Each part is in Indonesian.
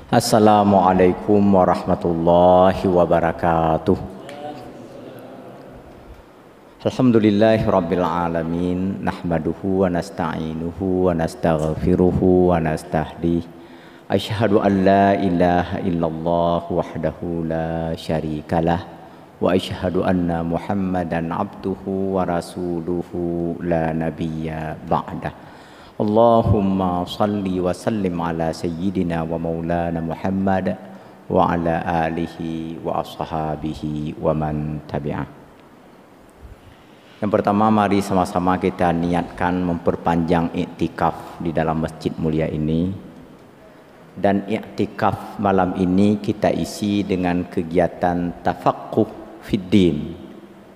Assalamualaikum warahmatullahi wabarakatuh. Alhamdulillahirabbil alamin, nahmaduhu wa nasta'inuhu wa nastaghfiruhu wa nastahdihi. Asyhadu an la ilaha illallah wahdahu la syarikalah wa asyhadu anna Muhammadan abduhu wa rasuluhu la nabiyya ba'dah. Allahumma salli wa sallim ala sayyidina wa maulana Muhammad wa ala alihi wa ashabihi wa man tabi'ah. Yang pertama, mari sama-sama kita niatkan memperpanjang iktikaf di dalam masjid mulia ini. Dan iktikaf malam ini kita isi dengan kegiatan tafaqquh fiddin,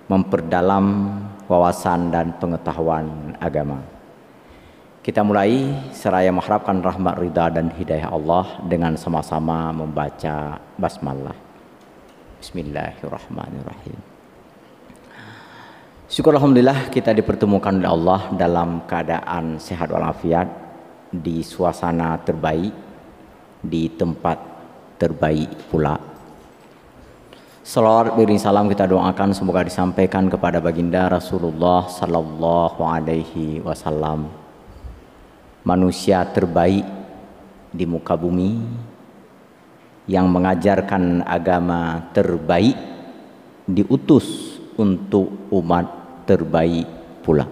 memperdalam wawasan dan pengetahuan agama. Kita mulai seraya mengharapkan rahmat, ridha dan hidayah Allah dengan sama-sama membaca basmalah. Bismillahirrahmanirrahim. Syukur alhamdulillah kita dipertemukan oleh Allah dalam keadaan sehat walafiat, di suasana terbaik, di tempat terbaik pula. Salawat beriring salam kita doakan semoga disampaikan kepada baginda Rasulullah sallallahu alaihi wasallam, manusia terbaik di muka bumi, yang mengajarkan agama terbaik, diutus untuk umat terbaik pula.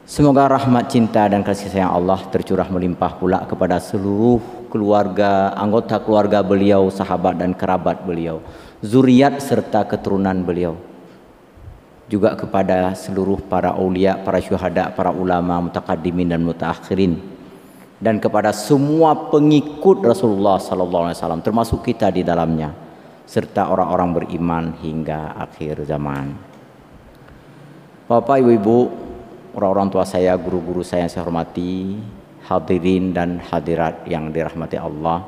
Semoga rahmat, cinta dan kasih sayang Allah tercurah melimpah pula kepada seluruh keluarga, anggota keluarga beliau, sahabat dan kerabat beliau, zuriat serta keturunan beliau, juga kepada seluruh para aulia, para syuhada, para ulama, mutaqaddimin dan mutaakhirin, dan kepada semua pengikut Rasulullah sallallahu alaihi wasallam, termasuk kita di dalamnya, serta orang-orang beriman hingga akhir zaman. Bapak, Ibu-ibu, orang-orang tua saya, guru-guru saya yang saya hormati, hadirin dan hadirat yang dirahmati Allah.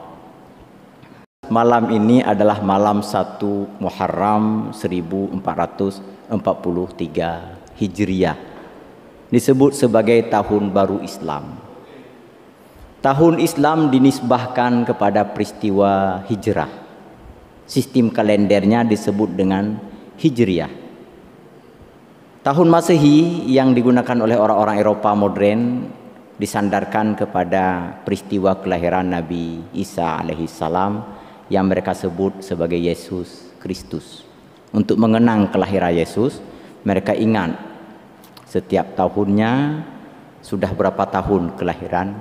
Malam ini adalah malam 1 Muharram 1443 Hijriah, disebut sebagai tahun baru Islam. Tahun Islam dinisbahkan kepada peristiwa hijrah. Sistem kalendernya disebut dengan Hijriah. Tahun Masehi yang digunakan oleh orang-orang Eropa modern disandarkan kepada peristiwa kelahiran Nabi Isa alaihissalam yang mereka sebut sebagai Yesus Kristus. Untuk mengenang kelahiran Yesus, mereka ingat setiap tahunnya sudah berapa tahun kelahiran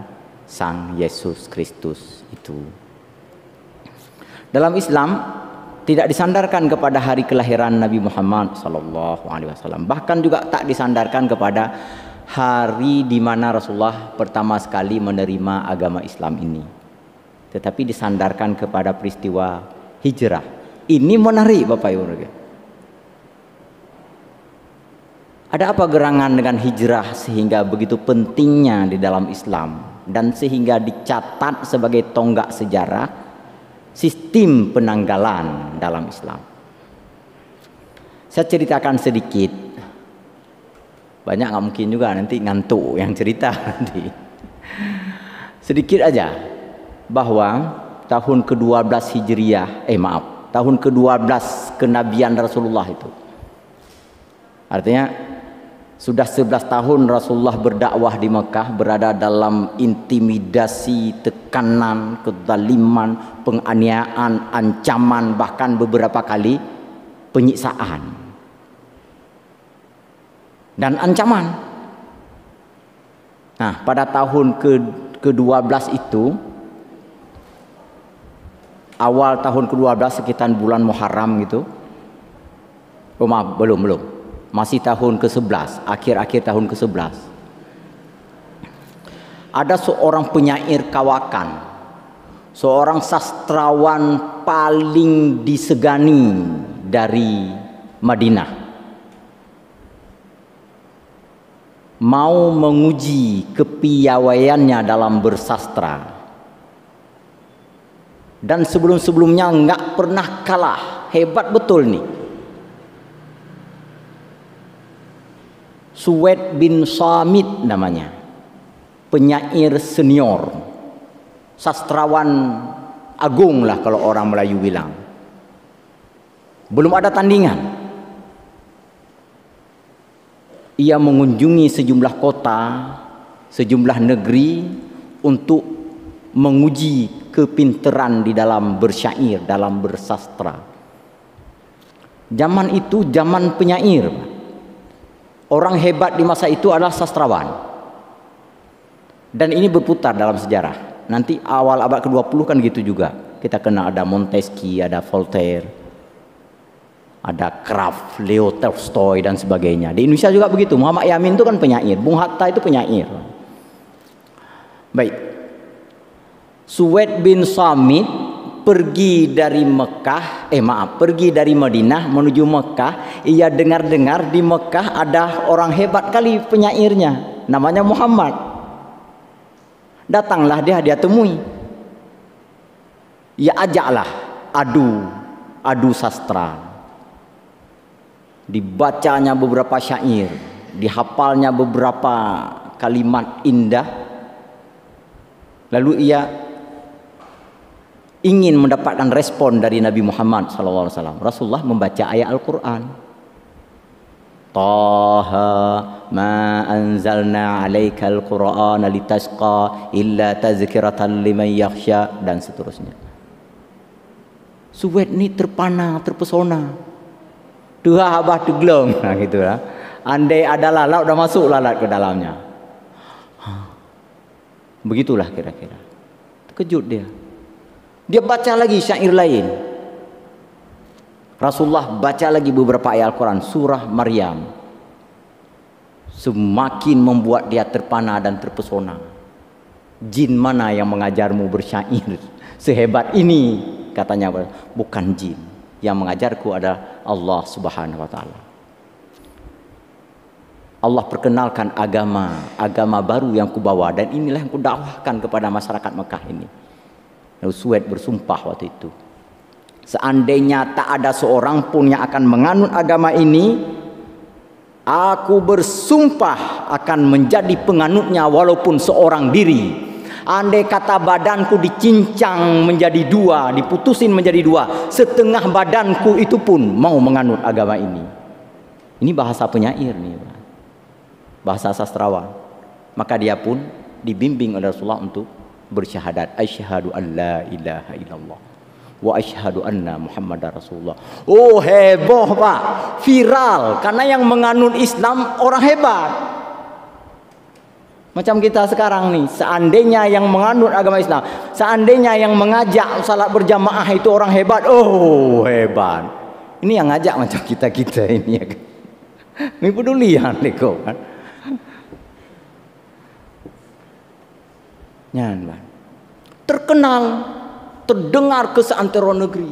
Sang Yesus Kristus itu. Dalam Islam tidak disandarkan kepada hari kelahiran Nabi Muhammad SAW. Bahkan juga tak disandarkan kepada hari di mana Rasulullah pertama sekali menerima agama Islam ini. Tetapi disandarkan kepada peristiwa hijrah. Ini menarik Bapak Ibu. Ada apa gerangan dengan hijrah sehingga begitu pentingnya di dalam Islam, dan sehingga dicatat sebagai tonggak sejarah sistem penanggalan dalam Islam? Saya ceritakan sedikit, banyak nggak mungkin juga, nanti ngantuk yang cerita nanti. Sedikit aja, bahwa tahun ke-12 Hijriah, tahun ke-12 kenabian Rasulullah itu, artinya sudah 11 tahun Rasulullah berdakwah di Mekah, berada dalam intimidasi, tekanan, kezaliman, penganiayaan, ancaman, bahkan beberapa kali penyiksaan dan ancaman. Nah, pada tahun ke-12 itu, awal tahun ke-12 sekitar bulan Muharram gitu. Oh maaf, belum. Masih tahun ke-11, akhir-akhir tahun ke-11. Ada seorang penyair kawakan, seorang sastrawan paling disegani dari Madinah, mau menguji kepiawaiannya dalam bersastra, dan sebelum-sebelumnya nggak pernah kalah, hebat betul nih. Suwaid bin Samit namanya, penyair senior. sastrawan agung lah kalau orang Melayu bilang. Belum ada tandingan. Ia mengunjungi sejumlah kota, sejumlah negeri untuk menguji kepinteran di dalam bersyair, dalam bersastra. Zaman itu zaman penyair. Orang hebat di masa itu adalah sastrawan. Dan ini berputar dalam sejarah. Nanti awal abad ke-20 kan gitu juga. Kita kenal ada Montesquieu, ada Voltaire, ada Kraft, Leo Tolstoy dan sebagainya. Di Indonesia juga begitu. Muhammad Yamin itu kan penyair, Bung Hatta itu penyair. Baik. Suwaid bin Samit pergi dari pergi dari Madinah menuju Mekah. Ia dengar-dengar di Mekah ada orang hebat kali penyairnya, namanya Muhammad. Datanglah dia temui. Ia ajaklah adu sastra. Dibacanya beberapa syair, dihafalnya beberapa kalimat indah. Lalu ia ingin mendapatkan respon dari Nabi Muhammad SAW. Rasulullah membaca ayat Al-Quran. Taha ma anzalna alaikal Qur'ana litasqa illa tazkiratan liman yakhsha, dan seterusnya. Suwaid ni terpana, terpesona. Tuha abah teglong, nah gitu lah. Andai ada lalat, udah masuk lalat ke dalamnya. Begitulah kira-kira. Terkejut dia. Dia baca lagi syair lain. Rasulullah baca lagi beberapa ayat Al-Quran, surah Maryam. Semakin membuat dia terpana dan terpesona. Jin mana yang mengajarmu bersyair sehebat ini? Katanya, bukan jin. Yang mengajarku adalah Allah Subhanahu wa Ta'ala. Allah perkenalkan agama baru yang kubawa, dan inilah yang kudakwahkan kepada masyarakat Mekah ini. Lalu Suwaid bersumpah waktu itu, seandainya tak ada seorang pun yang akan menganut agama ini, aku bersumpah akan menjadi penganutnya walaupun seorang diri. Andai kata badanku dicincang menjadi dua, diputusin menjadi dua, setengah badanku itu pun mau menganut agama ini. Ini bahasa penyair nih, bahasa sastrawan. Maka dia pun dibimbing oleh Rasulullah untuk bersyahadat, asyhadu an la ilaha illallah wa asyhadu anna Muhammadar Rasulullah. Oh, heboh Pak, viral, karena yang menganut Islam orang hebat. Macam kita sekarang nih, seandainya yang menganut agama Islam, seandainya yang mengajak salat berjamaah itu orang hebat, oh hebat. Ini yang ngajak macam kita ini ya kan. Ini pedulian nih kok kan. Nyan, terkenal, terdengar ke seantero negeri.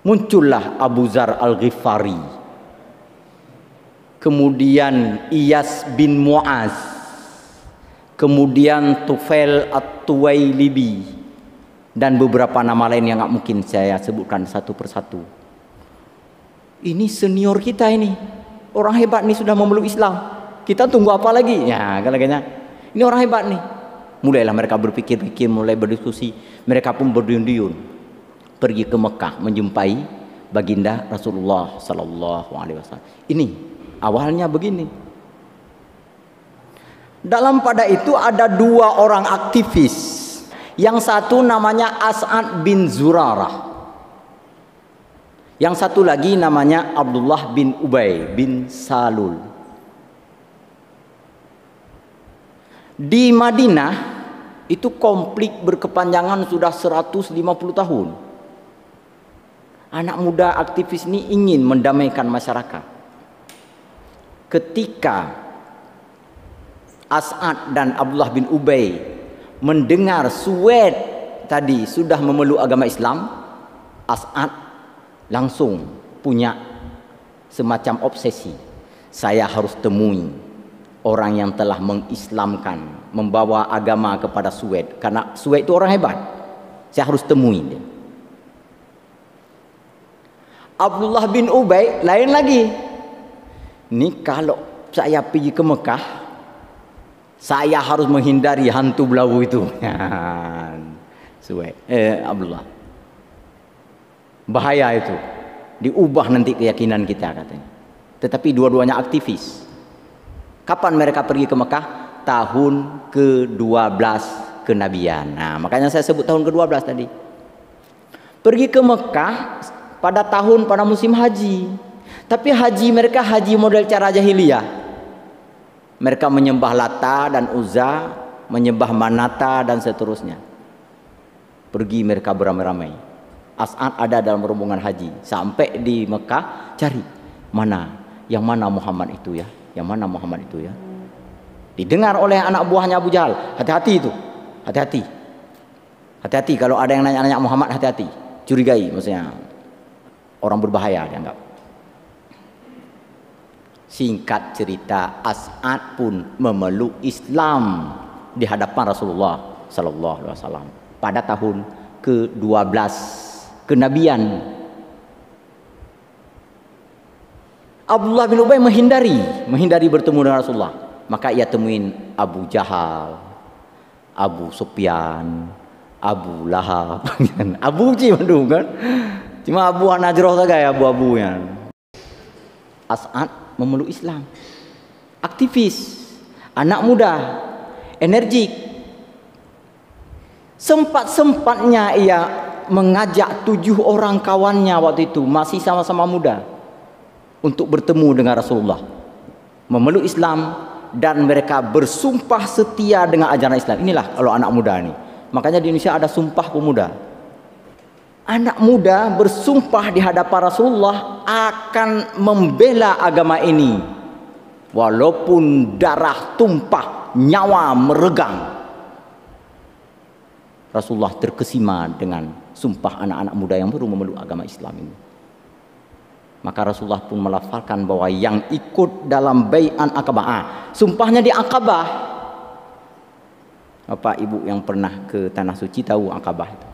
Muncullah Abu Zar Al-Ghifari, kemudian Iyas bin Mu'az, kemudian Tufail At-Tuwailibi, dan beberapa nama lain yang nggak mungkin saya sebutkan satu persatu. Ini senior kita ini, orang hebat nih, sudah memeluk Islam. Kita tunggu apa lagi? Ya, katanya ini orang hebat nih. Mulailah mereka berpikir-pikir, mulai berdiskusi. Mereka pun berduyun-duyun pergi ke Mekah menjumpai baginda Rasulullah Sallallahu Alaihi Wasallam. Ini awalnya begini. Dalam pada itu ada dua orang aktivis. Yang satu namanya As'ad bin Zurarah. Yang satu lagi namanya Abdullah bin Ubay bin Salul. Di Madinah itu konflik berkepanjangan sudah 150 tahun. Anak muda aktivis ini ingin mendamaikan masyarakat. Ketika As'ad dan Abdullah bin Ubay mendengar Suwaid tadi sudah memeluk agama Islam, As'ad langsung punya semacam obsesi. Saya harus temui orang yang telah mengislamkan, membawa agama kepada Suwaid, karena Suwaid itu orang hebat. Saya harus temui dia. Abdullah bin Ubay lain lagi. Ini kalau saya pergi ke Mekah, Saya harus menghindari hantu belawu itu. Suwe, Abdullah. Bahaya itu. Diubah nanti keyakinan kita katanya. Tetapi dua-duanya aktivis. Kapan mereka pergi ke Mekah? Tahun ke-12 kenabian. Nah, makanya saya sebut tahun ke-12 tadi. Pergi ke Mekah pada musim haji. Tapi haji mereka haji model cara jahiliyah. Mereka menyembah Lata dan Uzza, menyembah Manata dan seterusnya. Pergi mereka beramai-ramai. As'ad ada dalam rombongan haji. Sampai di Mekah, cari yang mana Muhammad itu ya, yang mana Muhammad itu ya. Didengar oleh anak buahnya Abu Jahal, hati-hati itu, hati-hati, hati-hati kalau ada yang nanya-nanya Muhammad, hati-hati, curigai, maksudnya orang berbahaya dianggap. Singkat cerita, As'ad pun memeluk Islam di hadapan Rasulullah Sallallahu Alaihi Wasallam pada tahun ke-12 kenabian. Abdullah bin Ubay menghindari bertemu dengan Rasulullah. Maka ia temuin Abu Jahal, Abu Sufyan, Abu Lahab, Abu Cimandu kan? Cuma Abu Najroh saja ya, abu-abunya. As'ad memeluk Islam, aktivis, anak muda, energik. Sempat-sempatnya ia mengajak 7 orang kawannya waktu itu, masih sama-sama muda, untuk bertemu dengan Rasulullah, memeluk Islam, dan mereka bersumpah setia dengan ajaran Islam. Inilah kalau anak muda ini. Makanya di Indonesia ada sumpah pemuda. Anak muda bersumpah di hadapan Rasulullah akan membela agama ini walaupun darah tumpah, nyawa meregang. Rasulullah terkesima dengan sumpah anak-anak muda yang baru memeluk agama Islam ini. Maka Rasulullah pun melafalkan bahwa yang ikut dalam bai'an Aqabah, sumpahnya di Aqabah. Bapak Ibu yang pernah ke Tanah Suci tahu Aqabah itu.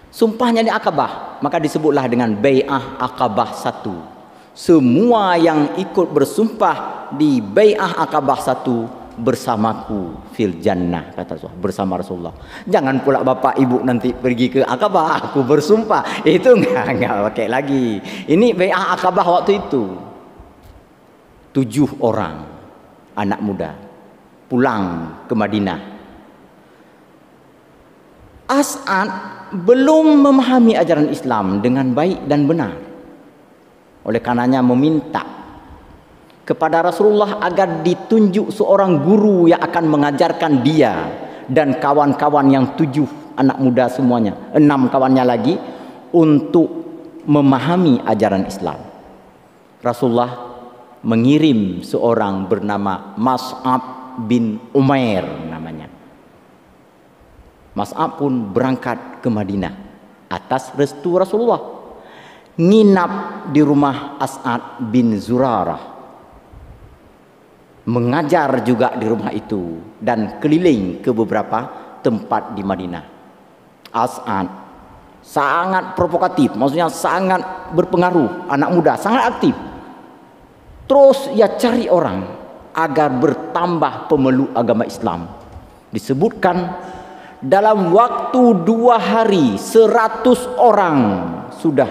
Sumpahnya di Aqabah, maka disebutlah dengan Bai'ah Aqabah 1. Semua yang ikut bersumpah di Bai'ah Aqabah 1 bersamaku fil jannah, kata Rasulullah, bersama Rasulullah. Jangan pula Bapak Ibu nanti pergi ke Aqabah, aku bersumpah. Itu enggak pakai lagi. Ini Bai'ah Aqabah waktu itu. 7 orang anak muda pulang ke Madinah. As'ad belum memahami ajaran Islam dengan baik dan benar. Oleh karenanya meminta kepada Rasulullah agar ditunjuk seorang guru yang akan mengajarkan dia dan kawan-kawan yang 7 anak muda semuanya, 6 kawannya lagi, untuk memahami ajaran Islam. Rasulullah mengirim seorang bernama Mus'ab bin Umair namanya. Mus'ab pun berangkat ke Madinah atas restu Rasulullah, nginap di rumah As'ad bin Zurarah, mengajar juga di rumah itu, dan keliling ke beberapa tempat di Madinah. As'ad sangat provokatif, maksudnya sangat berpengaruh, anak muda, sangat aktif. Terus ia cari orang agar bertambah pemeluk agama Islam. Disebutkan dalam waktu 2 hari 100 orang sudah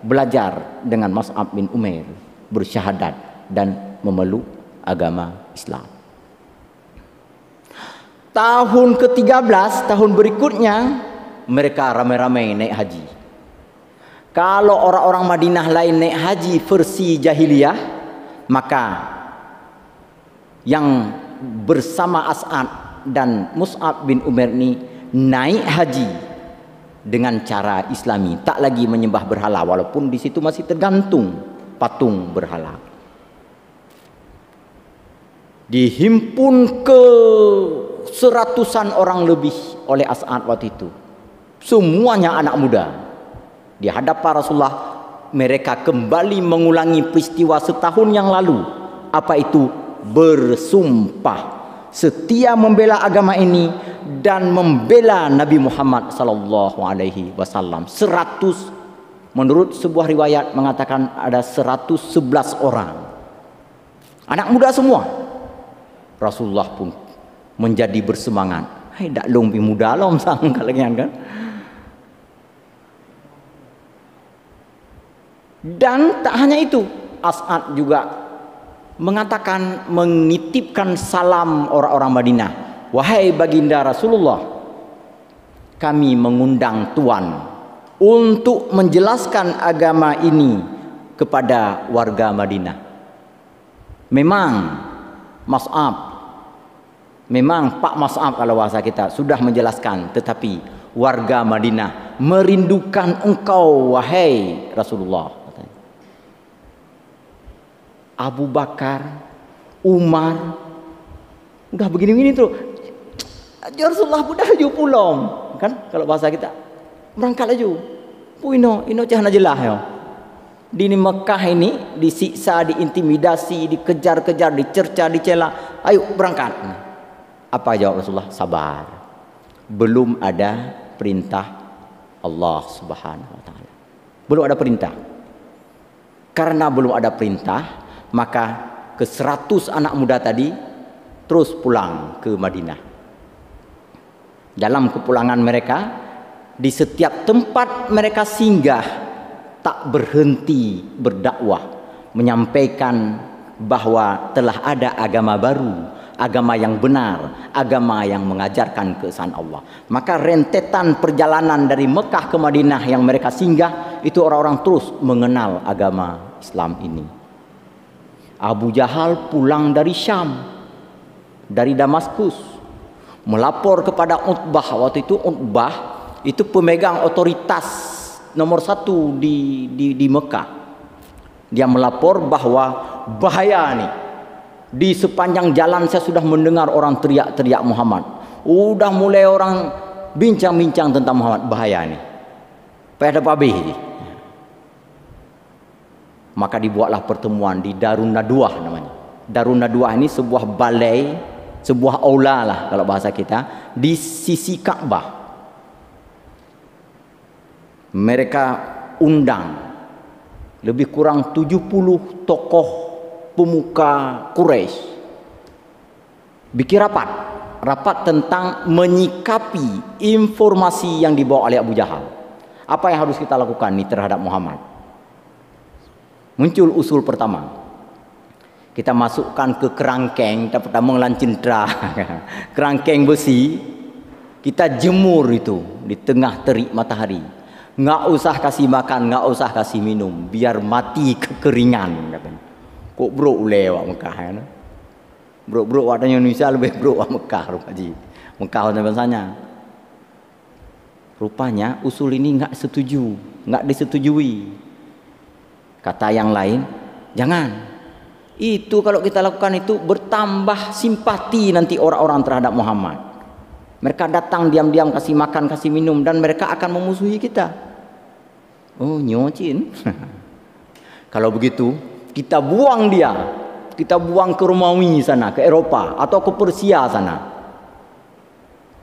belajar dengan Mus'ab bin Umair, bersyahadat dan memeluk agama Islam. Tahun ke-13, tahun berikutnya, mereka ramai-ramai naik haji. Kalau orang-orang Madinah lain naik haji versi jahiliyah, maka yang bersama As'ad dan Mus'ab bin Umair ini naik haji dengan cara Islami, tak lagi menyembah berhala, walaupun di situ masih tergantung patung berhala. Dihimpun ke 100-an orang lebih oleh As'ad waktu itu, semuanya anak muda. Di hadapan Rasulullah mereka kembali mengulangi peristiwa setahun yang lalu. Apa itu? Bersumpah setia membela agama ini dan membela Nabi Muhammad sallallahu alaihi wasallam. 100, menurut sebuah riwayat mengatakan ada 111 orang. Anak muda semua. Rasulullah pun menjadi bersemangat. Hai dak long pi muda lom sang kalian kan. Dan tak hanya itu, As'ad juga mengatakan, menitipkan salam orang-orang Madinah. Wahai baginda Rasulullah, kami mengundang Tuan untuk menjelaskan agama ini kepada warga Madinah. Memang Mas'ab, memang Pak Mas'ab kalau bahasa kita sudah menjelaskan, tetapi warga Madinah merindukan engkau wahai Rasulullah. Abu Bakar, Umar, udah begini-begini tuh. Ya Rasulullah udah laju pulang, kan? Kalau bahasa kita, berangkat laju. Puino, ino cahana jelah ya. Di Mekah ini disiksa, diintimidasi, dikejar-kejar, dicerca, dicela. Ayo berangkat. Apa jawab Rasulullah? Sabar. Belum ada perintah Allah Subhanahu wa taala. Belum ada perintah. Karena belum ada perintah, maka ke 100 anak muda tadi terus pulang ke Madinah. Dalam kepulangan mereka, di setiap tempat mereka singgah, tak berhenti berdakwah, menyampaikan bahwa telah ada agama baru, agama yang benar, agama yang mengajarkan keesaan Allah. Maka rentetan perjalanan dari Mekah ke Madinah yang mereka singgah, itu orang-orang terus mengenal agama Islam ini. Abu Jahal pulang dari Syam, dari Damaskus, melapor kepada Utbah. Waktu itu Utbah itu pemegang otoritas nomor 1 di Mekah. Dia melapor bahwa bahaya nih, di sepanjang jalan saya sudah mendengar orang teriak-teriak Muhammad. Udah mulai orang bincang-bincang tentang Muhammad, bahaya nih. Pada babih ini. Maka dibuatlah pertemuan di Darun Nadwah namanya. Darun Nadwah ini sebuah balai, sebuah aula lah kalau bahasa kita, di sisi Ka'bah. Mereka undang lebih kurang 70 tokoh pemuka Quraisy. Bikin rapat tentang menyikapi informasi yang dibawa oleh Abu Jahal. Apa yang harus kita lakukan nih terhadap Muhammad? Muncul usul pertama, kita masukkan ke kerangkeng, kita pertama ngelancindra kerangkeng besi, kita jemur itu di tengah terik matahari. Nggak usah kasih makan, nggak usah kasih minum, biar mati kekeringan katanya. Kok bro lewat Mekah ya? Bro wadanya Indonesia lebih bro Mekah rupanya. Mekah bahasanya. Rupanya usul ini nggak disetujui. Kata yang lain, jangan. Itu kalau kita lakukan itu bertambah simpati nanti orang-orang terhadap Muhammad. Mereka datang diam-diam kasih makan, kasih minum, dan mereka akan memusuhi kita. Oh nyocin. Kalau begitu kita buang dia, kita buang ke Romawi sana, ke Eropa atau ke Persia sana.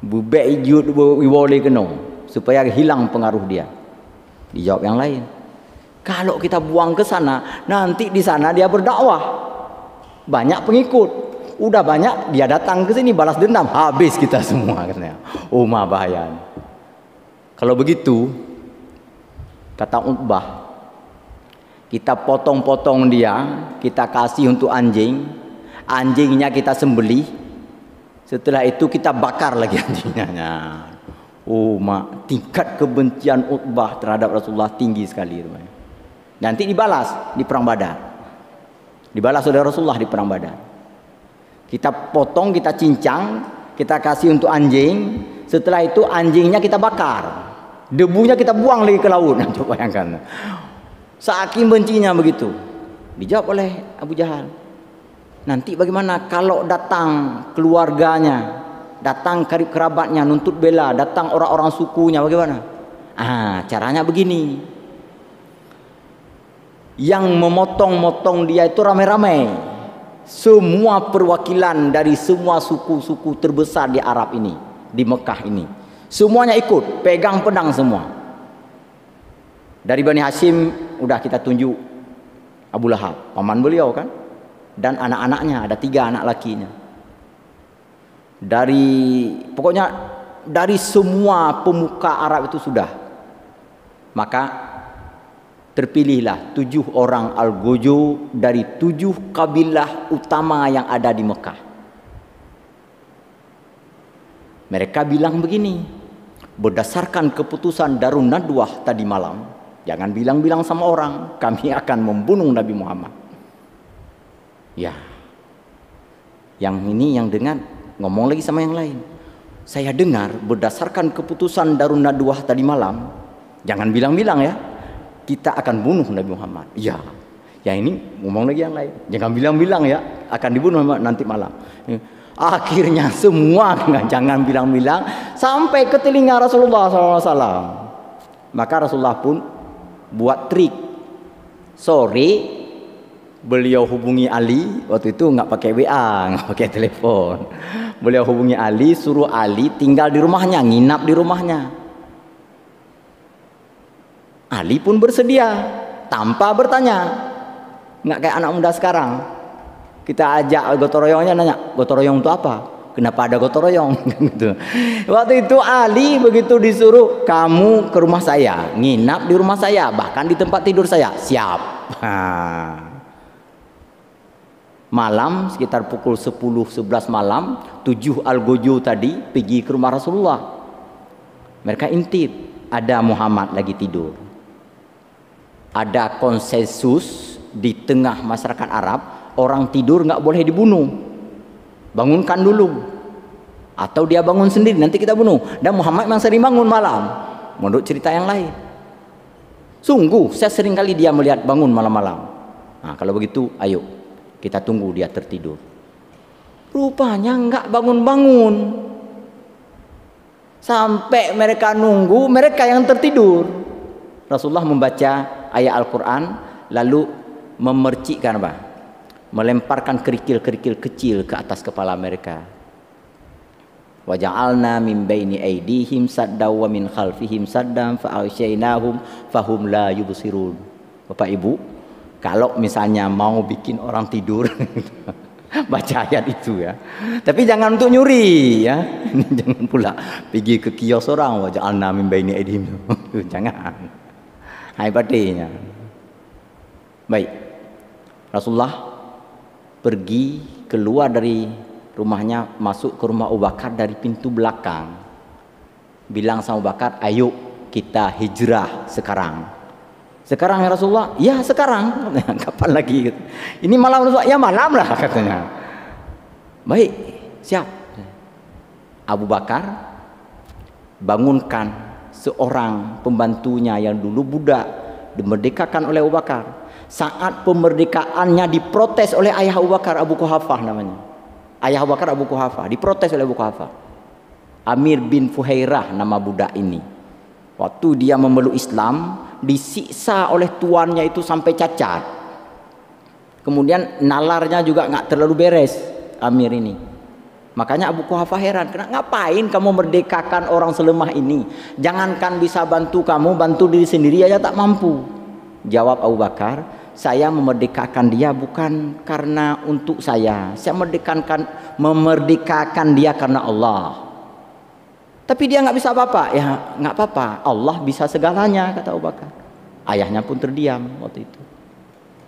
Bubek ijut boleh kena supaya hilang pengaruh dia. Dijawab yang lain. Kalau kita buang ke sana, nanti di sana dia berdakwah. Banyak pengikut. Udah banyak, dia datang ke sini balas dendam, habis kita semua katanya. Oh, bahaya. Kalau begitu, kata Utbah, kita potong-potong dia, kita kasih untuk anjing, anjingnya kita sembelih, setelah itu kita bakar lagi anjingnya. Oh, tingkat kebencian Utbah terhadap Rasulullah tinggi sekali. Nanti dibalas di perang Badar. Dibalas oleh Rasulullah di perang Badar. Kita potong, kita cincang, kita kasih untuk anjing. Setelah itu anjingnya kita bakar, debunya kita buang lagi ke laut. Coba bayangkan. Saking bencinya begitu. Dijawab oleh Abu Jahal. Nanti bagaimana kalau datang keluarganya, datang karib kerabatnya nuntut bela, datang orang-orang sukunya, bagaimana? Caranya begini. Yang memotong-motong dia itu ramai-ramai. Semua perwakilan dari semua suku-suku terbesar di Arab ini, di Mekah ini, semuanya ikut, pegang pedang semua. Dari Bani Hashim udah kita tunjuk Abu Lahab, paman beliau kan, dan anak-anaknya ada 3 anak lakinya. pokoknya dari semua pemuka Arab itu sudah. Maka terpilihlah 7 orang Al-Gojo dari 7 kabilah utama yang ada di Mekah. Mereka bilang begini, berdasarkan keputusan Darun Nadwah tadi malam, jangan bilang-bilang sama orang, kami akan membunuh Nabi Muhammad. Ya, yang ini yang dengar ngomong lagi sama yang lain. Saya dengar berdasarkan keputusan Darun Nadwah tadi malam, jangan bilang-bilang ya, kita akan bunuh Nabi Muhammad. Ya, yang ini ngomong lagi yang lain, jangan bilang-bilang ya, akan dibunuh nanti malam. Akhirnya semua jangan bilang-bilang sampai ke telinga Rasulullah SAW. Maka Rasulullah pun buat trik. Sore beliau hubungi Ali, waktu itu nggak pakai WA, nggak pakai telepon. Beliau hubungi Ali, suruh Ali tinggal di rumahnya, nginap di rumahnya. Ali pun bersedia tanpa bertanya, nggak kayak anak muda sekarang. Kita ajak gotong royongnya, nanya gotong royong itu apa? Kenapa ada gotong royong? Gitu. Waktu itu Ali begitu disuruh, kamu ke rumah saya, nginap di rumah saya, bahkan di tempat tidur saya. Siap. Malam sekitar pukul 10-11 malam, 7 Al-Gojo tadi pergi ke rumah Rasulullah. Mereka intip, ada Muhammad lagi tidur. Ada konsensus di tengah masyarakat Arab, orang tidur nggak boleh dibunuh, bangunkan dulu, atau dia bangun sendiri nanti kita bunuh. Dan Muhammad memang sering bangun malam, menurut cerita yang lain. Sungguh saya sering kali dia melihat bangun malam-malam. Nah, kalau begitu ayo kita tunggu dia tertidur. Rupanya nggak bangun-bangun, sampai mereka nunggu, mereka yang tertidur. Rasulullah membaca ayat Al-Quran, lalu memercikkan apa? Melemparkan kerikil-kerikil kecil ke atas kepala mereka. Wa ja'alna min baini aydihim saddan wa min khalfihim saddan fa aghshaynahum fahum la yubsirun. Bapak Ibu, kalau misalnya mau bikin orang tidur baca ayat itu ya. Tapi jangan untuk nyuri ya. Jangan pula pergi ke kios orang wa ja'alna min baini aydihim. Jangan. Hai patinya. Baik. Rasulullah pergi keluar dari rumahnya, masuk ke rumah Abu Bakar dari pintu belakang. Bilang sama Abu Bakar, ayo kita hijrah sekarang. Sekarang ya Rasulullah? Ya sekarang. Kapan lagi? Ini malam Rasulullah? Ya malam lah katanya. Baik, siap. Abu Bakar bangunkan seorang pembantunya yang dulu budak, dimerdekakan oleh Abu Bakar. Saat pemerdekaannya diprotes oleh ayah Abu Bakar, Abu Quhafah namanya. Ayah Abu Bakar Abu Quhafah, diprotes oleh Abu Quhafah. Amir bin Fuhairah nama budak ini. Waktu dia memeluk Islam, disiksa oleh tuannya itu sampai cacat. Kemudian nalarnya juga nggak terlalu beres Amir ini. Makanya Abu Quhafah heran, ngapain kamu merdekakan orang selemah ini? Jangankan bisa bantu kamu, bantu diri sendiri aja tak mampu. Jawab Abu Bakar, saya memerdekakan dia bukan karena untuk saya memerdekakan dia karena Allah. Tapi dia nggak bisa apa-apa, ya nggak apa-apa, Allah bisa segalanya, kata Abu Bakar. Ayahnya pun terdiam waktu itu.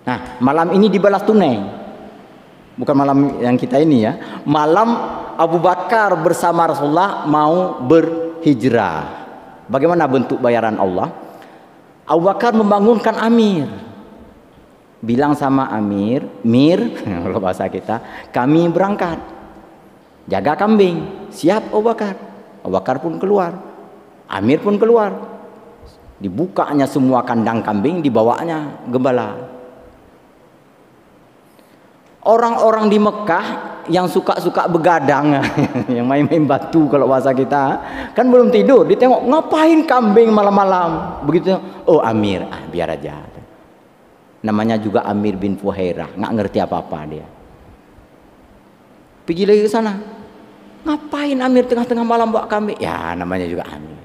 Nah, malam ini dibalas tunai, bukan malam yang kita ini ya. Malam Abu Bakar bersama Rasulullah mau berhijrah. Bagaimana bentuk bayaran Allah? Abu Bakar membangunkan Amir, bilang sama Amir, Mir, kalau bahasa kita, kami berangkat, jaga kambing. Siap Abu Bakar. Abu Bakar pun keluar, Amir pun keluar. Dibukanya semua kandang kambing, dibawanya gembala. Orang-orang di Mekah yang suka-suka begadang, yang main-main batu kalau bahasa kita, kan belum tidur, ditengok ngapain kambing malam-malam begitu. Oh Amir, biar aja. Namanya juga Amir bin Fuhairah, nggak ngerti apa-apa dia. Pergi lagi ke sana, ngapain Amir tengah-tengah malam bawa kambing? Ya namanya juga Amir.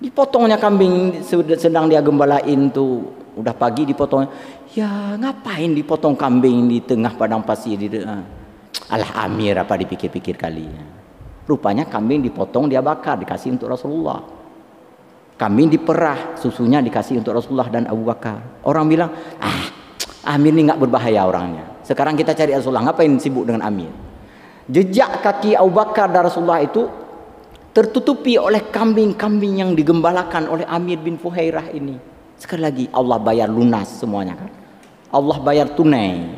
Dipotongnya kambing sedang dia gembalain tuh, udah pagi dipotong. Ya ngapain dipotong kambing di tengah padang pasir? Alah Amir apa dipikir-pikir kali. Rupanya kambing dipotong dia bakar dikasih untuk Rasulullah. Kambing diperah, susunya dikasih untuk Rasulullah dan Abu Bakar. Orang bilang, Amir ini nggak berbahaya orangnya. Sekarang kita cari Rasulullah, ngapain sibuk dengan Amir? Jejak kaki Abu Bakar dan Rasulullah itu tertutupi oleh kambing-kambing yang digembalakan oleh Amir bin Fuhairah ini. Sekali lagi Allah bayar lunas semuanya kan. Allah bayar tunai.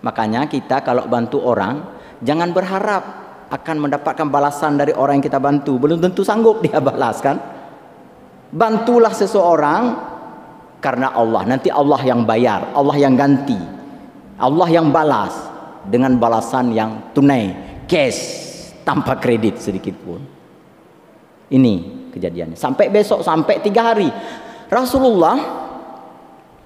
Makanya kita kalau bantu orang jangan berharap akan mendapatkan balasan dari orang yang kita bantu. Belum tentu sanggup dia balas kan. Bantulah seseorang karena Allah. Nanti Allah yang bayar, Allah yang ganti, Allah yang balas dengan balasan yang tunai, cash, tanpa kredit sedikit pun. Ini kejadiannya. Sampai besok, sampai 3 hari Rasulullah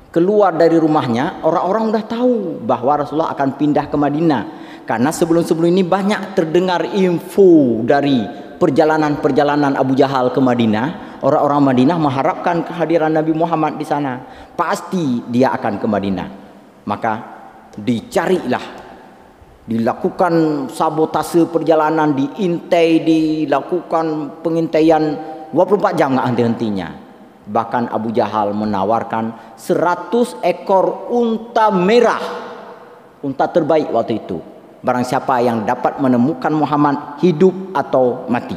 keluar dari rumahnya, orang-orang udah tahu bahwa Rasulullah akan pindah ke Madinah. Karena sebelum-sebelum ini banyak terdengar info dari perjalanan-perjalanan Abu Jahal ke Madinah. Orang-orang Madinah mengharapkan kehadiran Nabi Muhammad di sana. Pasti dia akan ke Madinah. Maka dicarilah, dilakukan sabotase perjalanan, diintai, dilakukan pengintaian 24 jam nggak henti-hentinya. Bahkan Abu Jahal menawarkan 100 ekor unta merah, unta terbaik waktu itu. Barang siapa yang dapat menemukan Muhammad hidup atau mati.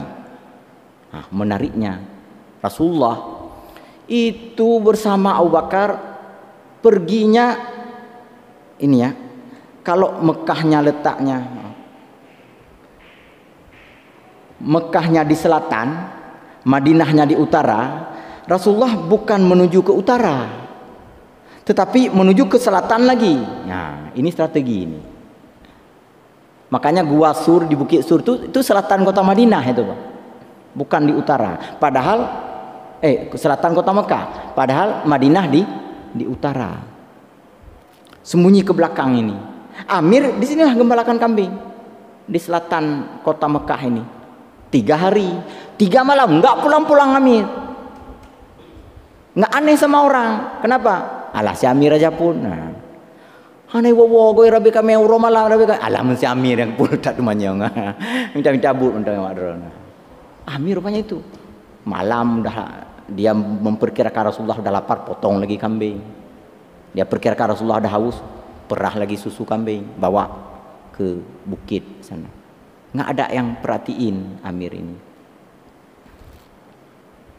Nah, menariknya Rasulullah itu bersama Abu Bakar perginya ini ya. Kalau Mekahnya letaknya, Mekahnya di selatan, Madinahnya di utara, Rasulullah bukan menuju ke utara, tetapi menuju ke selatan lagi. Nah, ini strategi ini. Makanya Gua Sur di Bukit Sur itu selatan kota Madinah itu, Pak. Bukan di utara. Padahal selatan kota Mekah. Padahal Madinah di utara. Sembunyi ke belakang ini. Amir di sinilah gembalakan kambing di selatan kota Mekah ini. 3 hari, 3 malam, nggak pulang-pulang Amir. Nggak aneh sama orang. Kenapa? Alah si Amir aja pun. Nah. Aneh wowo gue rabi kami malam rabi kami. Alah si Amir yang pun tak dumanya. Minta but untuk Amir rupanya itu. Malam dah dia memperkirakan Rasulullah udah lapar, potong lagi kambing. Dia perkirakan Rasulullah udah haus, perah lagi susu kambing, bawa ke bukit sana. Nggak ada yang perhatiin Amir ini.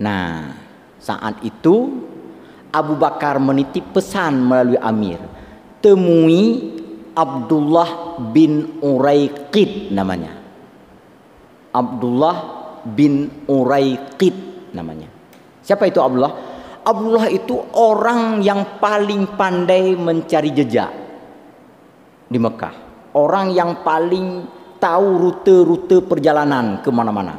Nah, saat itu Abu Bakar menitip pesan melalui Amir, temui Abdullah bin Uraiqid namanya. Abdullah bin Uraiqid namanya. Siapa itu Abdullah? Abdullah itu orang yang paling pandai mencari jejak di Mekah. Orang yang paling tahu rute-rute perjalanan kemana-mana.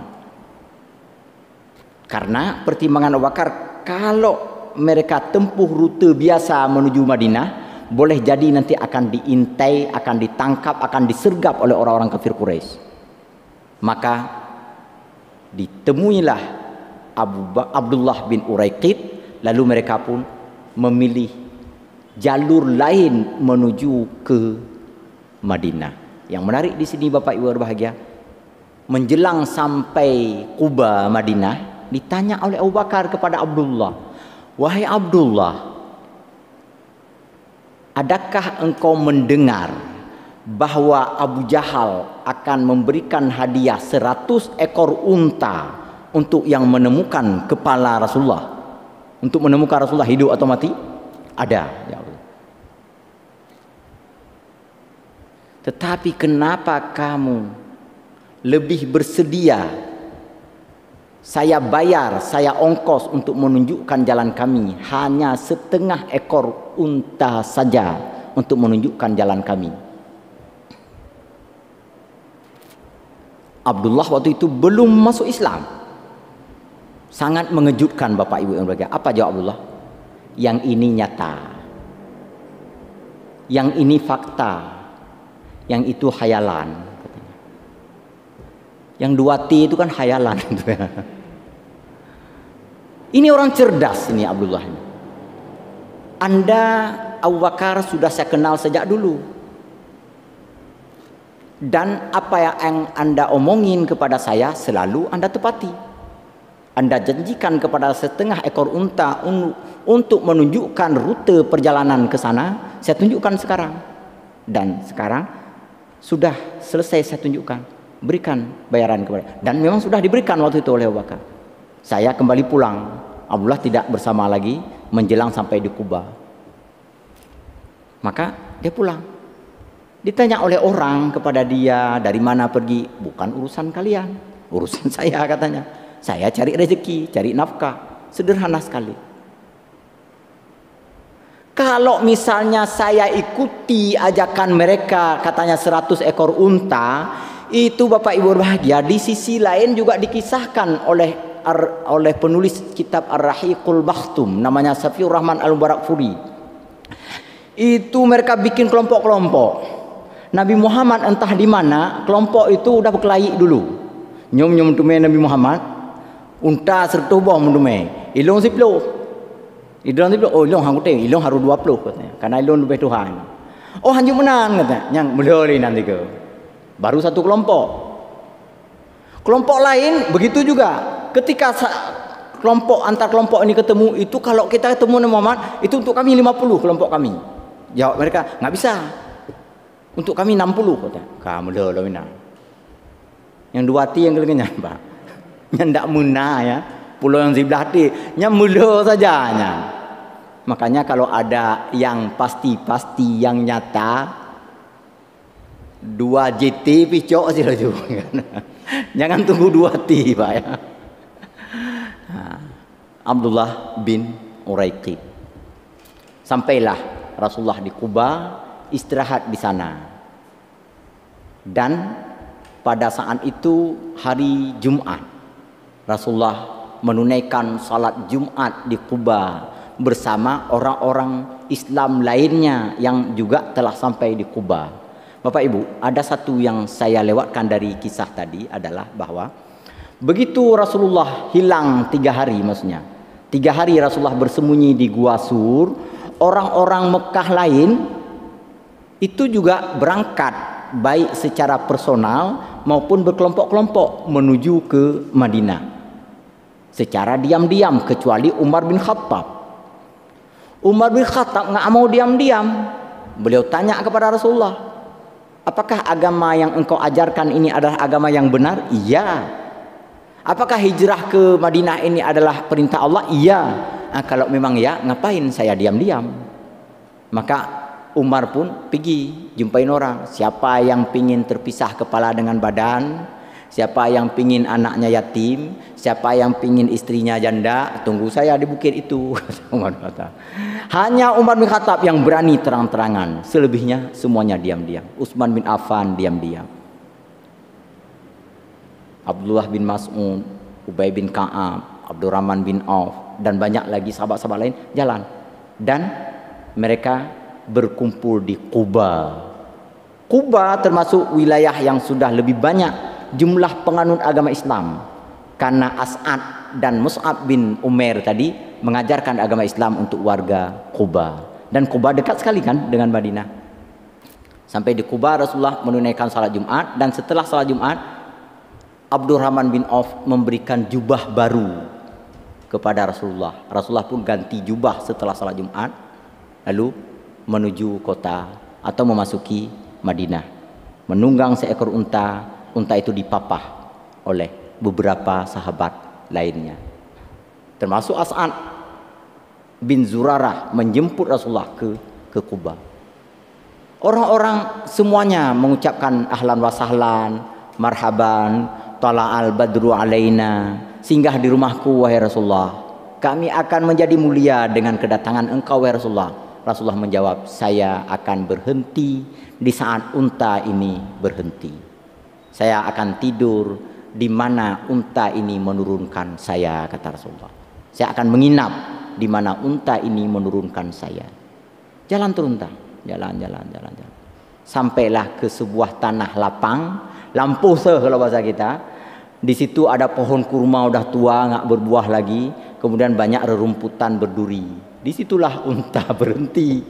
Karena pertimbangan Abu Bakar, kalau mereka tempuh rute biasa menuju Madinah, boleh jadi nanti akan diintai, akan ditangkap, akan disergap oleh orang-orang kafir Quraisy. Maka ditemuilah Abdullah bin Uraiqid, lalu mereka pun memilih jalur lain menuju ke Madinah. Yang menarik di sini Bapak Ibu berbahagia, menjelang sampai Quba Madinah, ditanya oleh Abu Bakar kepada Abdullah, wahai Abdullah, adakah engkau mendengar bahwa Abu Jahal akan memberikan hadiah 100 ekor unta untuk yang menemukan kepala Rasulullah, untuk menemukan Rasulullah hidup atau mati? Ada, ya Allah. Tetapi kenapa kamu lebih bersedia saya bayar, saya ongkos untuk menunjukkan jalan kami, hanya 1/2 ekor unta saja untuk menunjukkan jalan kami? Abdullah waktu itu belum masuk Islam. Sangat mengejutkan Bapak Ibu yang berbahagia. Apa jawab Abdullah? Yang ini nyata, yang ini fakta, yang itu khayalan. Yang 2T itu kan khayalan. Ini orang cerdas ini Abdullah ini. Anda Abu Bakar sudah saya kenal sejak dulu. Dan apa yang Anda omongin kepada saya selalu Anda tepati. Anda janjikan kepada setengah ekor unta untuk menunjukkan rute perjalanan ke sana, saya tunjukkan sekarang. Dan sekarang sudah selesai saya tunjukkan, berikan bayaran kepada. Dan memang sudah diberikan waktu itu oleh Abu Bakar. Saya kembali pulang. Abdullah tidak bersama lagi menjelang sampai di Kuba. Maka dia pulang. Ditanya oleh orang kepada dia, dari mana pergi? Bukan urusan kalian, urusan saya katanya. Saya cari rezeki, cari nafkah. Sederhana sekali. Kalau misalnya saya ikuti ajakan mereka, katanya 100 ekor unta, itu Bapak Ibu berbahagia. Di sisi lain juga dikisahkan oleh penulis kitab Ar-Rahiqul Bakhtum, namanya Safiur Rahman Al-Mubarakfuri. Itu mereka bikin kelompok-kelompok. Nabi Muhammad entah di mana, kelompok itu udah berkelahi dulu. Nyom-nyom tume Nabi Muhammad, unta serta boh mendume. Ilong siplo. Ilong siplo, oh ilong hangute, ilong haru 20 katanya. Karena ilong lebih Tuhan. Oh hanju menang katanya. Yang meloli nanti ke. Baru satu kelompok. Kelompok lain begitu juga. Ketika antar kelompok ini ketemu, itu kalau kita ketemu Nabi Muhammad, itu untuk kami 50 kelompok kami. Jawab mereka, nggak bisa. Untuk kami 60 kata. Kamu dah mina. Yang dua hati yang kelengan Pak. Yang ndak muna ya. Pulau yang sebelah hati, yang mula sajanya. Makanya kalau ada yang pasti yang nyata, 2 JT picok sih laju. Jangan tunggu 2 hati Pak ya. Abdullah bin Uraiqi. Sampailah Rasulullah di Kuba, istirahat di sana. Dan pada saat itu hari Jumat, Rasulullah menunaikan salat Jumat di Kuba bersama orang-orang Islam lainnya yang juga telah sampai di Kuba. Bapak Ibu, ada satu yang saya lewatkan dari kisah tadi adalah bahwa begitu Rasulullah hilang 3 hari, maksudnya 3 hari Rasulullah bersembunyi di Gua Sur, orang-orang Mekah lain itu juga berangkat baik secara personal maupun berkelompok-kelompok menuju ke Madinah secara diam-diam, kecuali Umar bin Khattab. Umar bin Khattab nggak mau diam-diam. Beliau tanya kepada Rasulullah, apakah agama yang engkau ajarkan ini adalah agama yang benar? Iya. Apakah hijrah ke Madinah ini adalah perintah Allah? Iya. Nah, kalau memang ya, ngapain saya diam-diam? Maka Umar pun pergi jumpain orang. Siapa yang pingin terpisah kepala dengan badan, siapa yang pingin anaknya yatim, siapa yang pingin istrinya janda, tunggu saya di bukit itu. Hanya Umar bin Khattab yang berani terang-terangan. Selebihnya semuanya diam-diam. Utsman bin Affan diam-diam. Abdullah bin Mas'ud, Ubay bin Ka'ab, Abdurrahman bin Auf, dan banyak lagi sahabat-sahabat lain jalan. Dan mereka berkumpul di Quba. Quba termasuk wilayah yang sudah lebih banyak jumlah penganut agama Islam. Karena As'ad dan Mus'ab bin Umair tadi mengajarkan agama Islam untuk warga Quba. Dan Quba dekat sekali kan dengan Madinah. Sampai di Quba Rasulullah menunaikan salat Jumat, dan setelah salat Jumat Abdurrahman bin Auf memberikan jubah baru kepada Rasulullah. Rasulullah pun ganti jubah setelah salat Jumat, lalu menuju kota atau memasuki Madinah. Menunggang seekor unta, unta itu dipapah oleh beberapa sahabat lainnya. Termasuk As'ad bin Zurarah menjemput Rasulullah ke Quba. Orang-orang semuanya mengucapkan ahlan wa sahlan, marhaban, tala'al badru alaina, singgah di rumahku wahai Rasulullah. Kami akan menjadi mulia dengan kedatangan engkau wahai Rasulullah. Rasulullah menjawab, saya akan berhenti di saat unta ini berhenti. Saya akan tidur di mana unta ini menurunkan saya, kata Rasulullah. Saya akan menginap di mana unta ini menurunkan saya. Jalan turun unta, jalan. Sampailah ke sebuah tanah lapang, lampuh kalau bahasa kita. Di situ ada pohon kurma udah tua, nggak berbuah lagi. Kemudian banyak rerumputan berduri. Disitulah unta berhenti.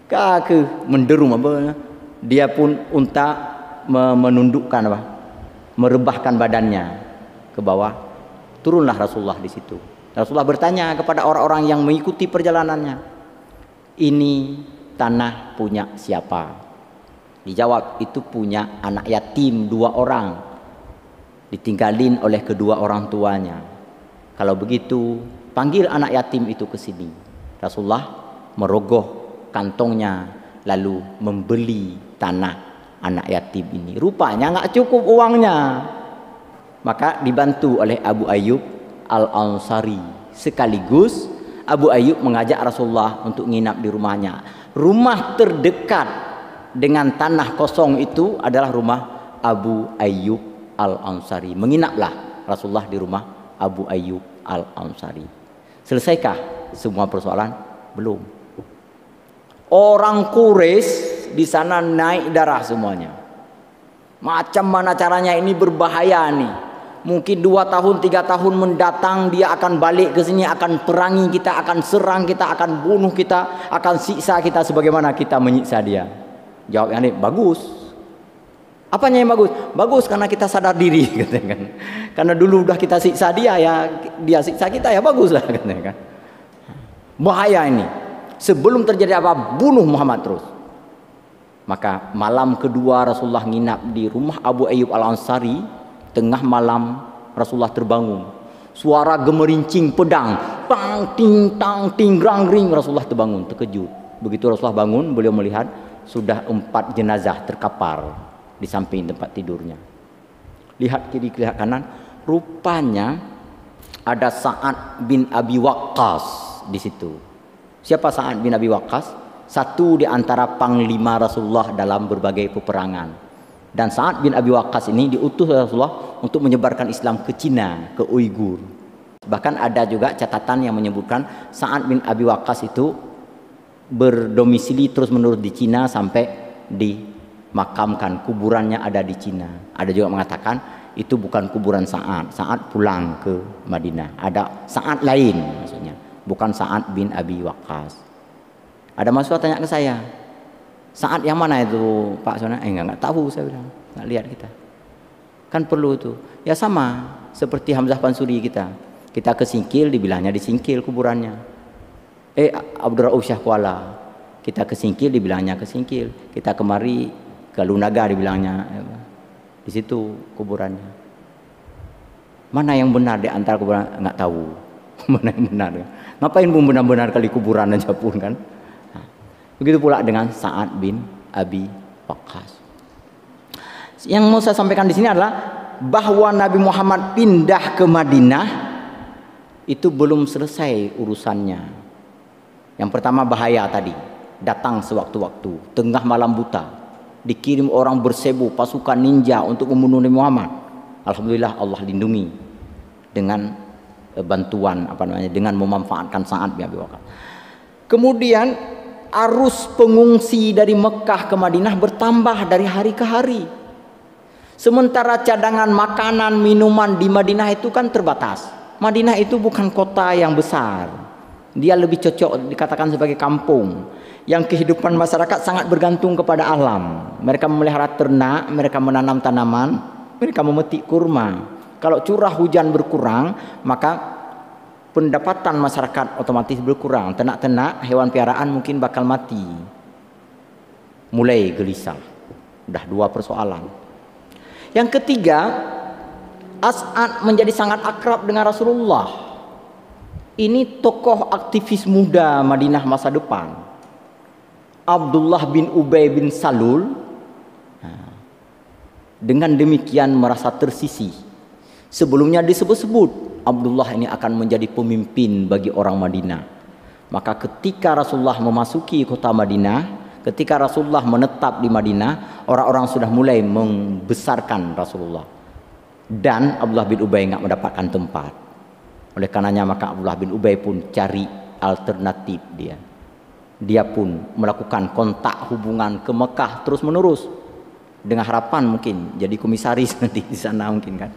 Kaki menderum apa? Dia pun unta menundukkan merebahkan badannya ke bawah. Turunlah Rasulullah di situ. Rasulullah bertanya kepada orang-orang yang mengikuti perjalanannya, ini tanah punya siapa? Dijawab, itu punya anak yatim 2 orang, ditinggalin oleh kedua orang tuanya. Kalau begitu, panggil anak yatim itu ke sini. Rasulullah merogoh kantongnya lalu membeli tanah anak yatim ini. Rupanya nggak cukup uangnya. Maka dibantu oleh Abu Ayyub Al-Ansari. Sekaligus Abu Ayyub mengajak Rasulullah untuk nginap di rumahnya. Rumah terdekat dengan tanah kosong itu adalah rumah Abu Ayyub Al-Ansari. Menginaplah Rasulullah di rumah Abu Ayyub Al-Ansari. Selesaikah semua persoalan? Belum. Orang Quraisy di sana naik darah semuanya. Macam mana caranya ini berbahaya nih. Mungkin 2 tahun 3 tahun mendatang dia akan balik ke sini, akan perangi kita, akan serang kita, akan bunuh kita, akan siksa kita sebagaimana kita menyiksa dia. Jawabnya nih, bagus. Apanya yang bagus? Bagus karena kita sadar diri, katanya kan. Karena dulu udah kita siksa dia, ya dia siksa kita, ya bagus lah, katanya kan. Bahaya ini. Sebelum terjadi apa, bunuh Muhammad terus. Maka malam kedua Rasulullah nginap di rumah Abu Ayyub Al-Ansari. Tengah malam Rasulullah terbangun. Suara gemerincing pedang, tang ting tang ting rang ring. Rasulullah terbangun, terkejut. Begitu Rasulullah bangun, beliau melihat sudah 4 jenazah terkapar di samping tempat tidurnya. Lihat kiri, lihat kanan, rupanya ada Sa'ad bin Abi Waqqas di situ. Siapa Sa'ad bin Abi Waqqas? Satu di antara panglima Rasulullah dalam berbagai peperangan. Dan Sa'ad bin Abi Waqqas ini diutus oleh Rasulullah untuk menyebarkan Islam ke Cina, ke Uighur. Bahkan ada juga catatan yang menyebutkan Sa'ad bin Abi Waqqas itu berdomisili terus-menerus di Cina sampai dimakamkan. Kuburannya ada di Cina. Ada juga mengatakan itu bukan kuburan Sa'ad. Sa'ad pulang ke Madinah. Ada Sa'ad lain maksudnya, bukan Sa'ad bin Abi Waqqas. Ada mahasiswa tanya ke saya, Sa'ad yang mana itu Pak Sona? Enggak tahu, saya bilang. Enggak lihat kita. Kan perlu itu. Ya sama seperti Hamzah Pansuri kita. Kita ke Singkil dibilangnya di Singkil kuburannya. Abdul Rauf Syah Kuala. Kita ke Singkil dibilangnya ke Singkil. Kita kemari ke Lunaga dibilangnya di situ kuburannya. Mana yang benar di antara kuburan? Enggak tahu. Mana yang benar? Ngapain pun benar-benar kali kuburan aja pun kan? Begitu pula dengan Sa'ad bin Abi Waqqas. Yang mau saya sampaikan di sini adalah bahwa Nabi Muhammad pindah ke Madinah itu belum selesai urusannya. Yang pertama bahaya tadi, datang sewaktu-waktu, tengah malam buta, dikirim orang bersebu pasukan ninja untuk membunuh Nabi Muhammad. Alhamdulillah Allah lindungi dengan bantuan dengan memanfaatkan Sa'ad bin Abi Waqqas. Kemudian arus pengungsi dari Mekah ke Madinah bertambah dari hari ke hari. Sementara cadangan makanan, minuman di Madinah itu kan terbatas. Madinah itu bukan kota yang besar. Dia lebih cocok dikatakan sebagai kampung. Yang kehidupan masyarakat sangat bergantung kepada alam. Mereka memelihara ternak, mereka menanam tanaman, mereka memetik kurma. Kalau curah hujan berkurang, maka pendapatan masyarakat otomatis berkurang. Ternak-ternak, hewan piaraan mungkin bakal mati. Mulai gelisah. Udah 2 persoalan. Yang ketiga, As'ad menjadi sangat akrab dengan Rasulullah. Ini tokoh aktivis muda Madinah masa depan. Abdullah bin Ubay bin Salul dengan demikian merasa tersisih. Sebelumnya disebut-sebut Abdullah ini akan menjadi pemimpin bagi orang Madinah. Maka ketika Rasulullah memasuki kota Madinah, ketika Rasulullah menetap di Madinah, orang-orang sudah mulai membesarkan Rasulullah. Dan Abdullah bin Ubay nggak mendapatkan tempat. Oleh karenanya maka Abdullah bin Ubay pun cari alternatif dia. Dia pun melakukan kontak hubungan ke Mekah terus menerus dengan harapan mungkin jadi komisaris nanti di sana mungkin kan.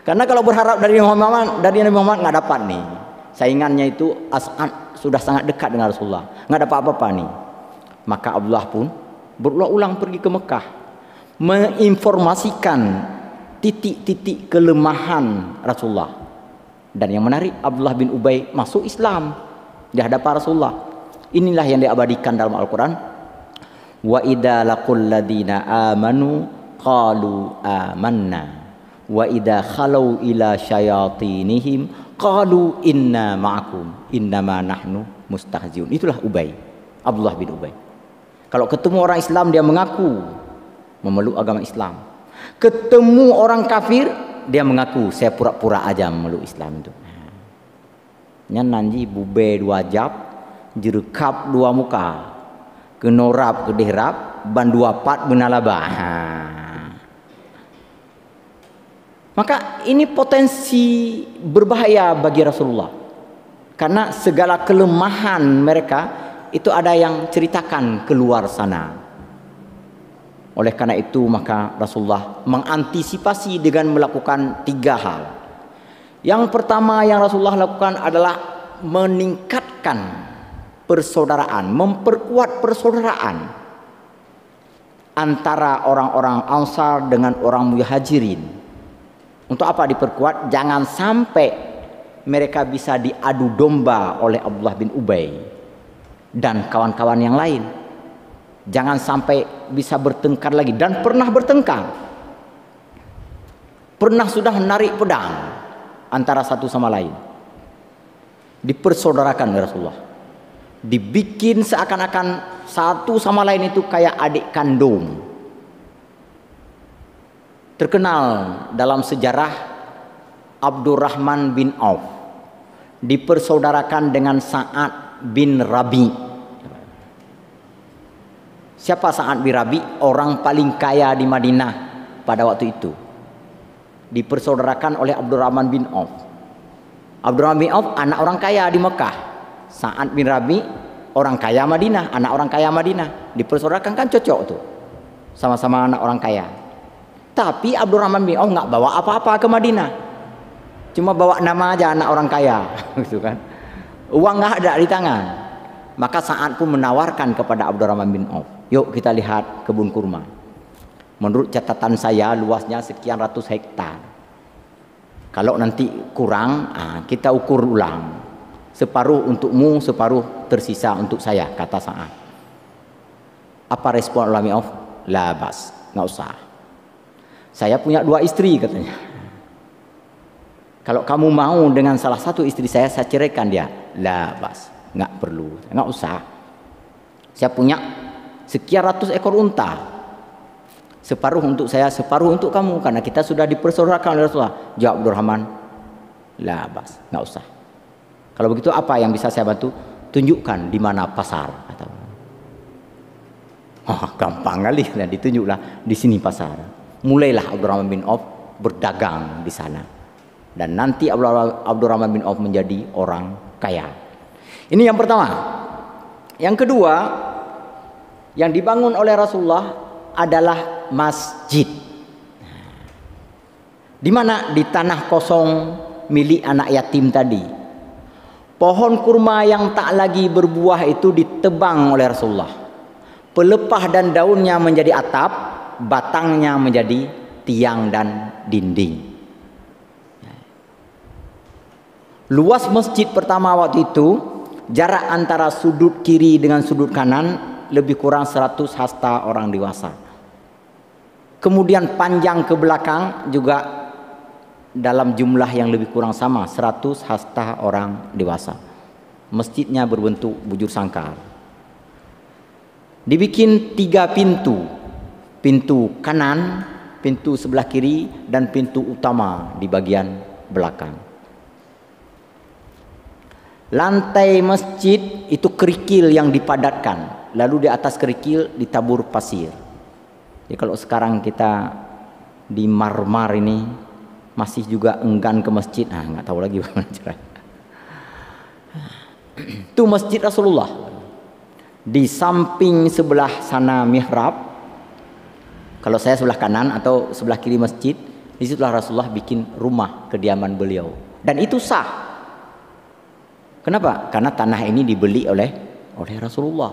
Karena kalau berharap dari Nabi Muhammad nggak dapat nih. Saingannya itu As'ad sudah sangat dekat dengan Rasulullah, nggak dapat apa-apa nih. Maka Abdullah pun berulang-ulang pergi ke Mekah. menginformasikan titik-titik kelemahan Rasulullah. Dan yang menarik, Abdullah bin Ubay masuk Islam di hadapan Rasulullah. Inilah yang diabadikan dalam Al-Quran. Wa idza laqul ladina amanu qalu amanna wa idza khalau ila syayatinihim qalu inna ma'akum innama nahnu mustahziun. Itulah Ubay, Abdullah bin Ubay. Kalau ketemu orang Islam dia mengaku memeluk agama Islam. Ketemu orang kafir dia mengaku saya pura-pura aja memeluk Islam itu. Nanji bube dua jab, jerekap dua muka, kenorap kedehrap, ban dua pat benalaba. Maka ini potensi berbahaya bagi Rasulullah. Karena segala kelemahan mereka itu ada yang ceritakan keluar sana. Oleh karena itu maka Rasulullah mengantisipasi dengan melakukan 3 hal. Yang pertama yang Rasulullah lakukan adalah meningkatkan persaudaraan, memperkuat persaudaraan antara orang-orang Ansar dengan orang Muhajirin. Untuk apa diperkuat? Jangan sampai mereka bisa diadu domba oleh Abdullah bin Ubay dan kawan-kawan yang lain. Jangan sampai bisa bertengkar lagi, dan pernah bertengkar. Pernah sudah menarik pedang antara satu sama lain. Dipersaudarakan oleh Rasulullah. Dibikin seakan-akan satu sama lain itu kayak adik kandung. Terkenal dalam sejarah Abdurrahman bin Auf dipersaudarakan dengan Sa'ad bin Rabi. Siapa Sa'ad bin Rabi? Orang paling kaya di Madinah pada waktu itu. Dipersaudarakan oleh Abdurrahman bin Auf. Abdurrahman bin Auf anak orang kaya di Mekah. Sa'ad bin Rabi orang kaya Madinah, anak orang kaya Madinah. Dipersaudarakan kan cocok tuh. Sama-sama anak orang kaya. Tapi Abdurrahman bin Auf nggak bawa apa-apa ke Madinah. Cuma bawa nama aja anak orang kaya, gitu kan. Uang nggak ada di tangan. Maka Sa'ad pun menawarkan kepada Abdurrahman bin Auf, yuk kita lihat kebun kurma. Menurut catatan saya luasnya sekian ratus hektar. Kalau nanti kurang, kita ukur ulang. Separuh untukmu, separuh tersisa untuk saya, kata Sa'ad. Apa respon Abdurrahman bin Auf? La bas, nggak usah. Saya punya 2 istri, katanya. Kalau kamu mau dengan salah satu istri saya ceraikan dia. La bas, nggak perlu, nggak usah. Saya punya sekian ratus ekor unta, separuh untuk saya, separuh untuk kamu, karena kita sudah dipersaudarakan oleh Rasulullah. Jawab Abdurrahman, la bas, nggak usah. Kalau begitu apa yang bisa saya bantu? Tunjukkan di mana pasar. Atau gampang kali, dan ditunjuklah di sini pasar. Mulailah Abdurrahman bin Auf berdagang di sana, dan nanti Abdurrahman bin Auf menjadi orang kaya. Ini yang pertama. Yang kedua, yang dibangun oleh Rasulullah adalah masjid. Di mana? Di tanah kosong milik anak yatim tadi. Pohon kurma yang tak lagi berbuah itu ditebang oleh Rasulullah. Pelepah dan daunnya menjadi atap, batangnya menjadi tiang dan dinding. Luas masjid pertama waktu itu, jarak antara sudut kiri dengan sudut kanan lebih kurang 100 hasta orang dewasa. Kemudian panjang ke belakang juga dalam jumlah yang lebih kurang sama, 100 hasta orang dewasa. Masjidnya berbentuk bujur sangkar. Dibikin 3 pintu. Pintu kanan, pintu sebelah kiri, dan pintu utama di bagian belakang. Lantai masjid itu kerikil yang dipadatkan, lalu di atas kerikil ditabur pasir. Jadi kalau sekarang kita di marmar ini masih juga enggan ke masjid, nggak tahu lagi bagaimana caranya. Itu masjid Rasulullah. Di samping sebelah sana mihrab. Kalau saya sebelah kanan atau sebelah kiri masjid, disitulah Rasulullah bikin rumah kediaman beliau. Dan itu sah. Kenapa? Karena tanah ini dibeli oleh Rasulullah.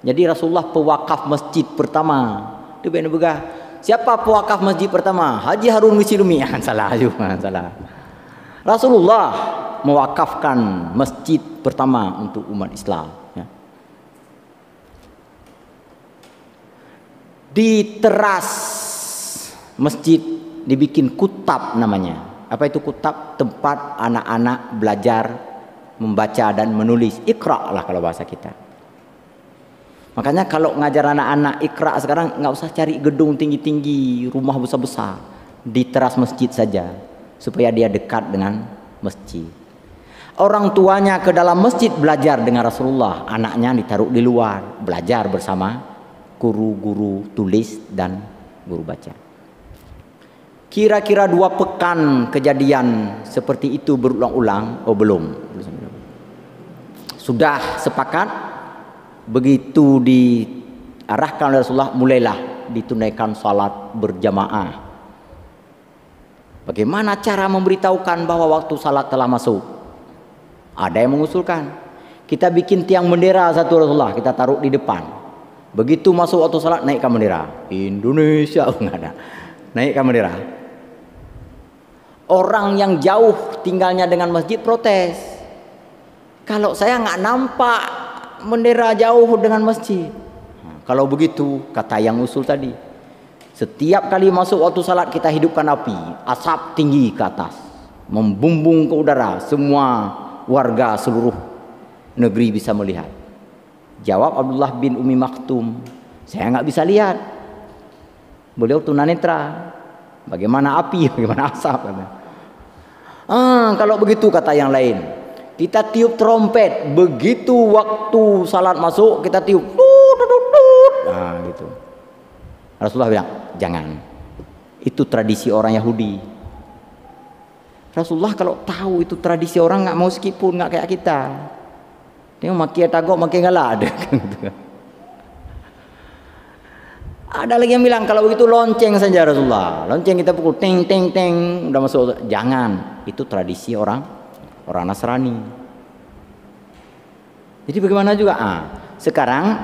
Jadi Rasulullah pewakaf masjid pertama Itu benar begah. Siapa pewakaf masjid pertama? Haji Harun Misilumi. Salah juga, salah. Rasulullah mewakafkan masjid pertama untuk umat Islam. Ya. Di teras masjid dibikin kutab namanya. Apa itu kutab? Tempat anak-anak belajar membaca dan menulis. Iqra lah kalau bahasa kita. Makanya kalau ngajar anak-anak Iqra sekarang nggak usah cari gedung tinggi-tinggi, rumah besar-besar, di teras masjid saja supaya dia dekat dengan masjid. Orang tuanya ke dalam masjid belajar dengan Rasulullah, anaknya ditaruh di luar belajar bersama guru-guru tulis dan guru baca. Kira-kira 2 pekan kejadian seperti itu berulang-ulang. Oh belum. Sudah sepakat. Begitu diarahkan oleh Rasulullah, mulailah ditunaikan salat berjamaah. Bagaimana cara memberitahukan bahwa waktu salat telah masuk? Ada yang mengusulkan, kita bikin tiang bendera satu Rasulullah, kita taruh di depan. Begitu masuk waktu salat, naikkan bendera Indonesia. Enggak ada, naikkan bendera. Orang yang jauh tinggalnya dengan masjid protes, kalau saya nggak nampak bendera jauh dengan masjid. Kalau begitu, kata yang usul tadi, setiap kali masuk waktu salat kita hidupkan api, asap tinggi ke atas, membumbung ke udara, semua warga seluruh negeri bisa melihat. Jawab Abdullah bin Umi Maktum, saya nggak bisa lihat, beliau tunanetra, bagaimana api, bagaimana asap. Kalau begitu, kata yang lain, kita tiup trompet. Begitu waktu salat masuk, kita tiup. Nah, gitu. Rasulullah bilang, jangan. Itu tradisi orang Yahudi. Rasulullah kalau tahu itu tradisi orang nggak mau skip pun, nggak kayak kita. Dia makin tagok, makin galak ada. Ada lagi yang bilang kalau begitu lonceng saja Rasulullah. Lonceng kita pukul, teng teng teng, udah masuk. Jangan. Itu tradisi orang Nasrani. Jadi bagaimana juga? Sekarang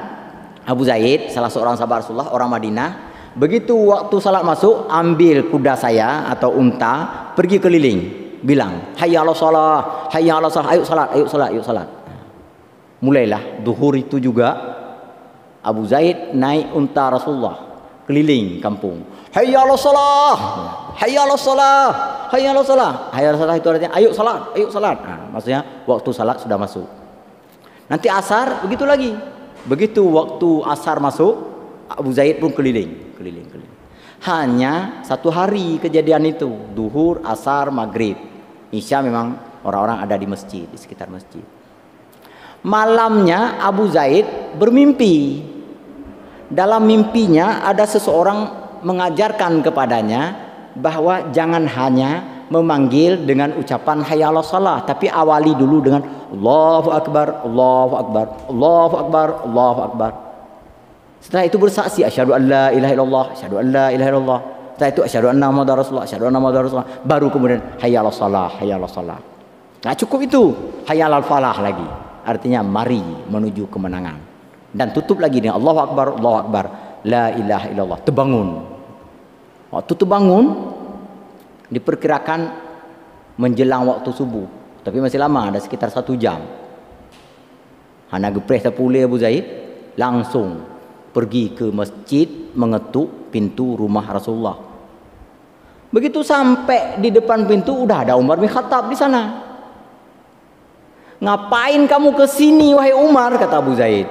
Abu Zaid, salah seorang sahabat Rasulullah, orang Madinah, begitu waktu salat masuk, ambil kuda saya atau unta, pergi keliling, bilang, hayya 'alas shalah, hayya 'alas shalah, ayo salat, ayo salat, ayo salat. Mulailah duhur itu juga Abu Zaid naik unta Rasulullah keliling kampung. Hayya 'alas shalah, hayya 'alas shalah, hayya 'alas shalah. Hayya 'alas shalah itu artinya ayo salat, ayo salat. Maksudnya waktu salat sudah masuk. Nanti asar begitu lagi. Begitu waktu asar masuk, Abu Zaid pun keliling. Hanya 1 hari kejadian itu, duhur, asar, maghrib, isya memang orang-orang ada di masjid, di sekitar masjid. Malamnya Abu Zaid bermimpi. Dalam mimpinya ada seseorang mengajarkan kepadanya bahwa jangan hanya memanggil dengan ucapan hayya 'alas shalah, tapi awali dulu dengan Allahu Akbar, Allahu Akbar, Allahu Akbar, Allahu Akbar. Setelah itu bersaksi asyhadu an la ilaha illallah, asyhadu an la ilaha illallah. Setelah itu asyhadu anna Muhammadar Rasulullah, asyhadu anna Muhammadar Rasulullah. Baru kemudian hayya 'alas shalah, hayya 'alas shalah. Nah, cukup itu. Hayya 'alal falah lagi. Artinya mari menuju kemenangan. Dan tutup lagi dengan Allahu Akbar, Allahu Akbar, la ilaha illallah. Terbangun. Waktu terbangun diperkirakan menjelang waktu subuh, tapi masih lama, ada sekitar 1 jam. Hana gepreh tapule Abu Zaid, langsung pergi ke masjid mengetuk pintu rumah Rasulullah. Begitu sampai di depan pintu, udah ada Umar bin Khattab di sana. Ngapain kamu ke sini wahai Umar, kata Abu Zaid.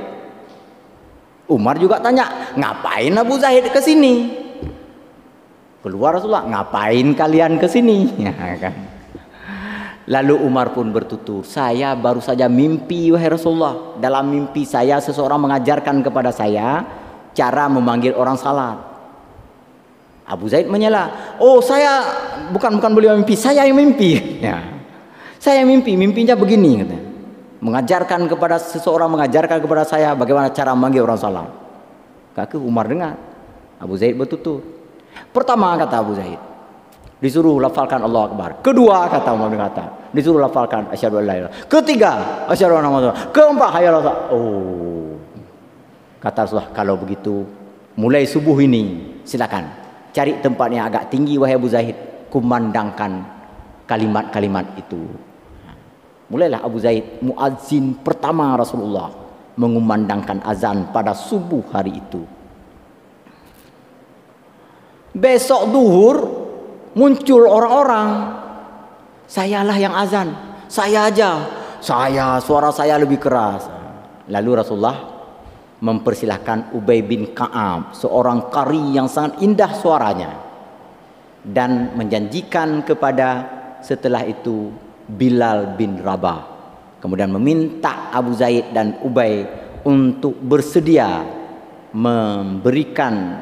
Umar juga tanya, ngapain Abu Zaid ke sini? Keluar Rasulullah, ngapain kalian ke sini? Ya, kan? Lalu Umar pun bertutur, saya baru saja mimpi wahai Rasulullah. Dalam mimpi saya seseorang mengajarkan kepada saya cara memanggil orang salat. Abu Zaid menyela, oh saya bukan beliau mimpi, saya yang mimpi. Ya. Saya mimpinya begini, katanya. Mengajarkan kepada seseorang, mengajarkan kepada saya bagaimana cara memanggil orang salat. Kaki Umar dengar, Abu Zaid bertutur. Pertama, kata Abu Zaid, disuruh lafalkan Allahu Akbar. Kedua, kata Umar bin Khattab, disuruh lafalkan asyhadu an la ilaha illallah. Ketiga, asyhadu anna Muhammadar Rasulullah. Keempat, hayya 'alas shalah. Oh, kata Rasulullah, kalau begitu mulai subuh ini silakan cari tempat yang agak tinggi wahai Abu Zaid, kumandangkan kalimat-kalimat itu. Mulailah Abu Zaid, muazzin pertama Rasulullah, mengumandangkan azan pada subuh hari itu. Besok duhur muncul orang-orang, sayalah yang azan, saya aja, suara saya lebih keras. Lalu Rasulullah mempersilahkan Ubay bin Ka'ab, seorang qari yang sangat indah suaranya, dan menjanjikan kepada setelah itu Bilal bin Rabah, kemudian meminta Abu Zaid dan Ubay untuk bersedia memberikan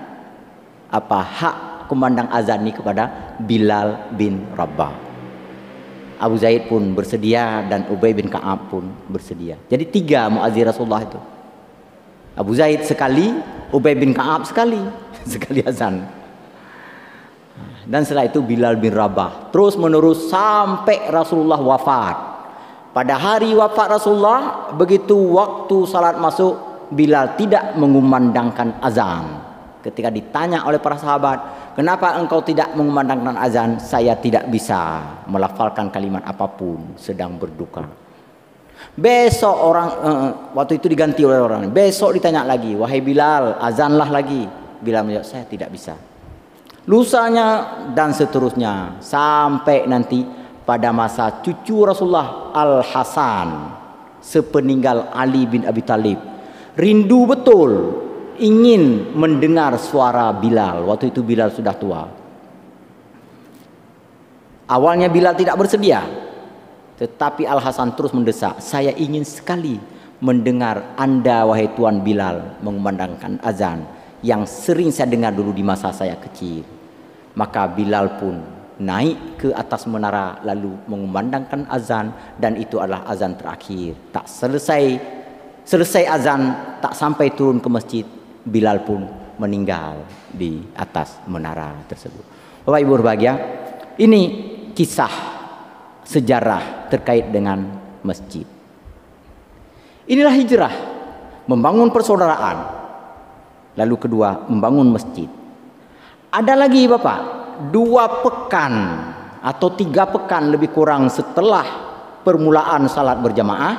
hak kumandang azan ini kepada Bilal bin Rabah. Abu Zaid pun bersedia dan Ubay bin Ka'ab pun bersedia. Jadi 3 muazzin Rasulullah itu. Abu Zaid sekali, Ubay bin Ka'ab sekali azan. Dan setelah itu Bilal bin Rabah, terus menerus sampai Rasulullah wafat. Pada hari wafat Rasulullah, begitu waktu salat masuk, Bilal tidak mengumandangkan azan. Ketika ditanya oleh para sahabat, kenapa engkau tidak mengumandangkan azan? Saya tidak bisa melafalkan kalimat apapun, sedang berduka. Besok waktu itu diganti oleh orang. Besok ditanya lagi, wahai Bilal, azanlah lagi. Bilal menjawab, saya tidak bisa. Lusanya dan seterusnya, sampai nanti pada masa cucu Rasulullah Al-Hasan, sepeninggal Ali bin Abi Thalib, rindu betul ingin mendengar suara Bilal. Waktu itu Bilal sudah tua. Awalnya Bilal tidak bersedia, tetapi Al-Hasan terus mendesak, saya ingin sekali mendengar Anda wahai Tuan Bilal mengumandangkan azan yang sering saya dengar dulu di masa saya kecil. Maka Bilal pun naik ke atas menara lalu mengumandangkan azan, dan itu adalah azan terakhir. Tak selesai azan, tak sampai turun ke masjid, Bilal pun meninggal di atas menara tersebut. Bapak Ibu berbahagia, ini kisah sejarah terkait dengan masjid. Inilah hijrah, membangun persaudaraan. Lalu kedua, membangun masjid. Ada lagi Bapak, 2 pekan atau 3 pekan lebih kurang setelah permulaan salat berjamaah,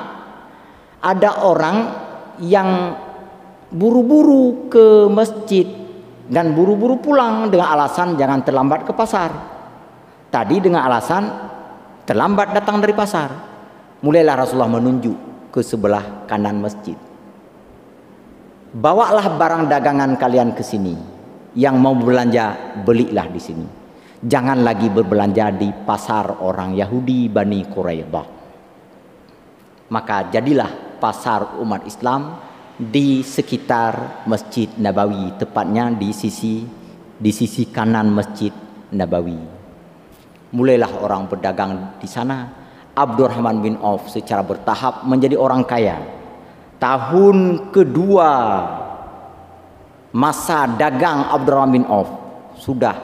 ada orang yang buru-buru ke masjid dan buru-buru pulang dengan alasan jangan terlambat ke pasar. Tadi dengan alasan terlambat datang dari pasar. Mulailah Rasulullah menunjuk ke sebelah kanan masjid. Bawalah barang dagangan kalian ke sini. Yang mau berbelanja, belilah di sini. Jangan lagi berbelanja di pasar orang Yahudi Bani Quraidah. Maka jadilah pasar umat Islam di sekitar Masjid Nabawi, tepatnya di sisi kanan Masjid Nabawi. Mulailah orang berdagang di sana. Abdurrahman bin Auf secara bertahap menjadi orang kaya. Tahun kedua masa dagang Abdurrahman bin Auf sudah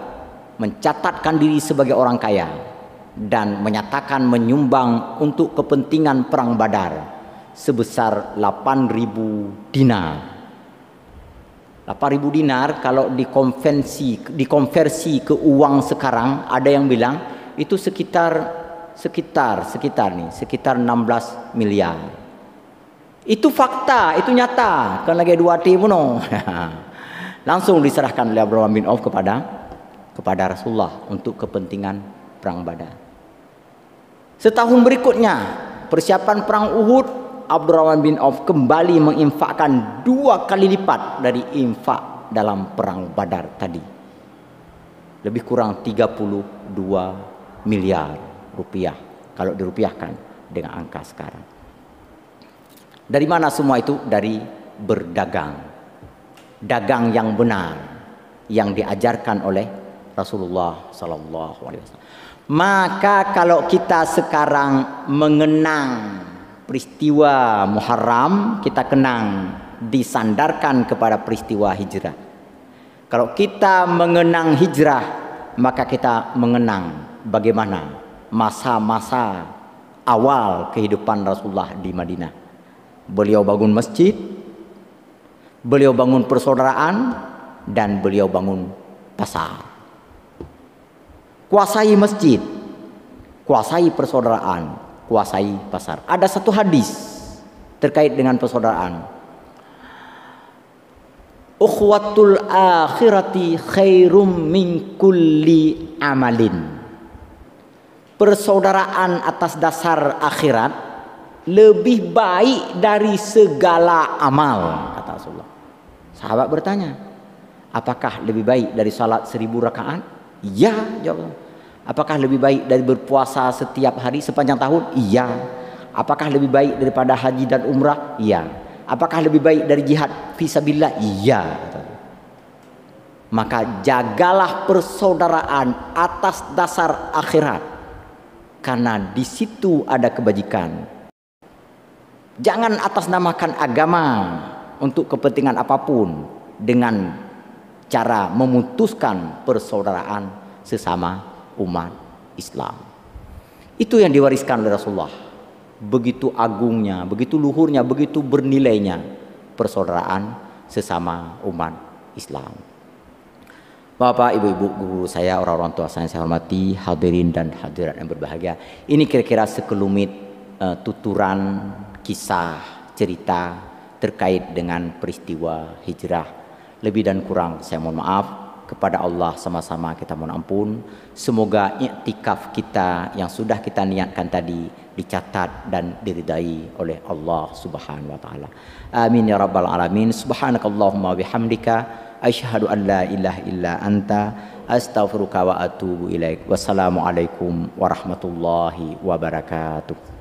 mencatatkan diri sebagai orang kaya dan menyatakan menyumbang untuk kepentingan perang Badar sebesar 8.000 dinar. 8.000 dinar kalau dikonversi ke uang sekarang, ada yang bilang itu sekitar 16 miliar. Itu fakta, itu nyata. Kan lagi 2 tim no. Langsung diserahkan oleh Abdurrahman bin Auf kepada Rasulullah untuk kepentingan perang Badar. Setahun berikutnya, persiapan perang Uhud, Abdurrahman bin Auf kembali menginfakkan 2 kali lipat dari infak dalam perang Badar tadi. Lebih kurang 32 miliar rupiah kalau dirupiahkan dengan angka sekarang. Dari mana semua itu? Dari berdagang. Dagang yang benar yang diajarkan oleh Rasulullah sallallahu alaihi wasallam. Maka kalau kita sekarang mengenang peristiwa Muharram, kita kenang disandarkan kepada peristiwa hijrah. Kalau kita mengenang hijrah, maka kita mengenang bagaimana masa-masa awal kehidupan Rasulullah di Madinah. Beliau bangun masjid, beliau bangun persaudaraan, dan beliau bangun pasar. Kuasai masjid, kuasai persaudaraan, kuasai pasar. Ada satu hadis terkait dengan persaudaraan. Ukhwatul akhirati khairum min kulli amalin. Persaudaraan atas dasar akhirat lebih baik dari segala amal, kata Rasulullah. Sahabat bertanya, apakah lebih baik dari salat 1000 rakaat? Iya, jawab. Apakah lebih baik dari berpuasa setiap hari sepanjang tahun? Iya. Apakah lebih baik daripada haji dan umrah? Iya. Apakah lebih baik dari jihad fisabilillah? Iya. Maka jagalah persaudaraan atas dasar akhirat, karena di situ ada kebajikan. Jangan atasnamakan agama untuk kepentingan apapun dengan cara memutuskan persaudaraan sesama umat Islam. Itu yang diwariskan oleh Rasulullah. Begitu agungnya, begitu luhurnya, begitu bernilainya persaudaraan sesama umat Islam. Bapak, ibu-ibu, guru saya, orang-orang tua saya hormati, hadirin dan hadirat yang berbahagia. Ini kira-kira sekelumit tuturan kisah cerita terkait dengan peristiwa hijrah. Lebih dan kurang saya mohon maaf. Kepada Allah sama-sama kita mohon ampun. Semoga iktikaf kita yang sudah kita niatkan tadi dicatat dan diridai oleh Allah Subhanahu wa taala. Amin ya rabbal alamin. Subhanakallahumma bihamdika asyhadu an la ilaha illa anta astaghfiruka wa atubu ilaik. Wassalamualaikum warahmatullahi wabarakatuh.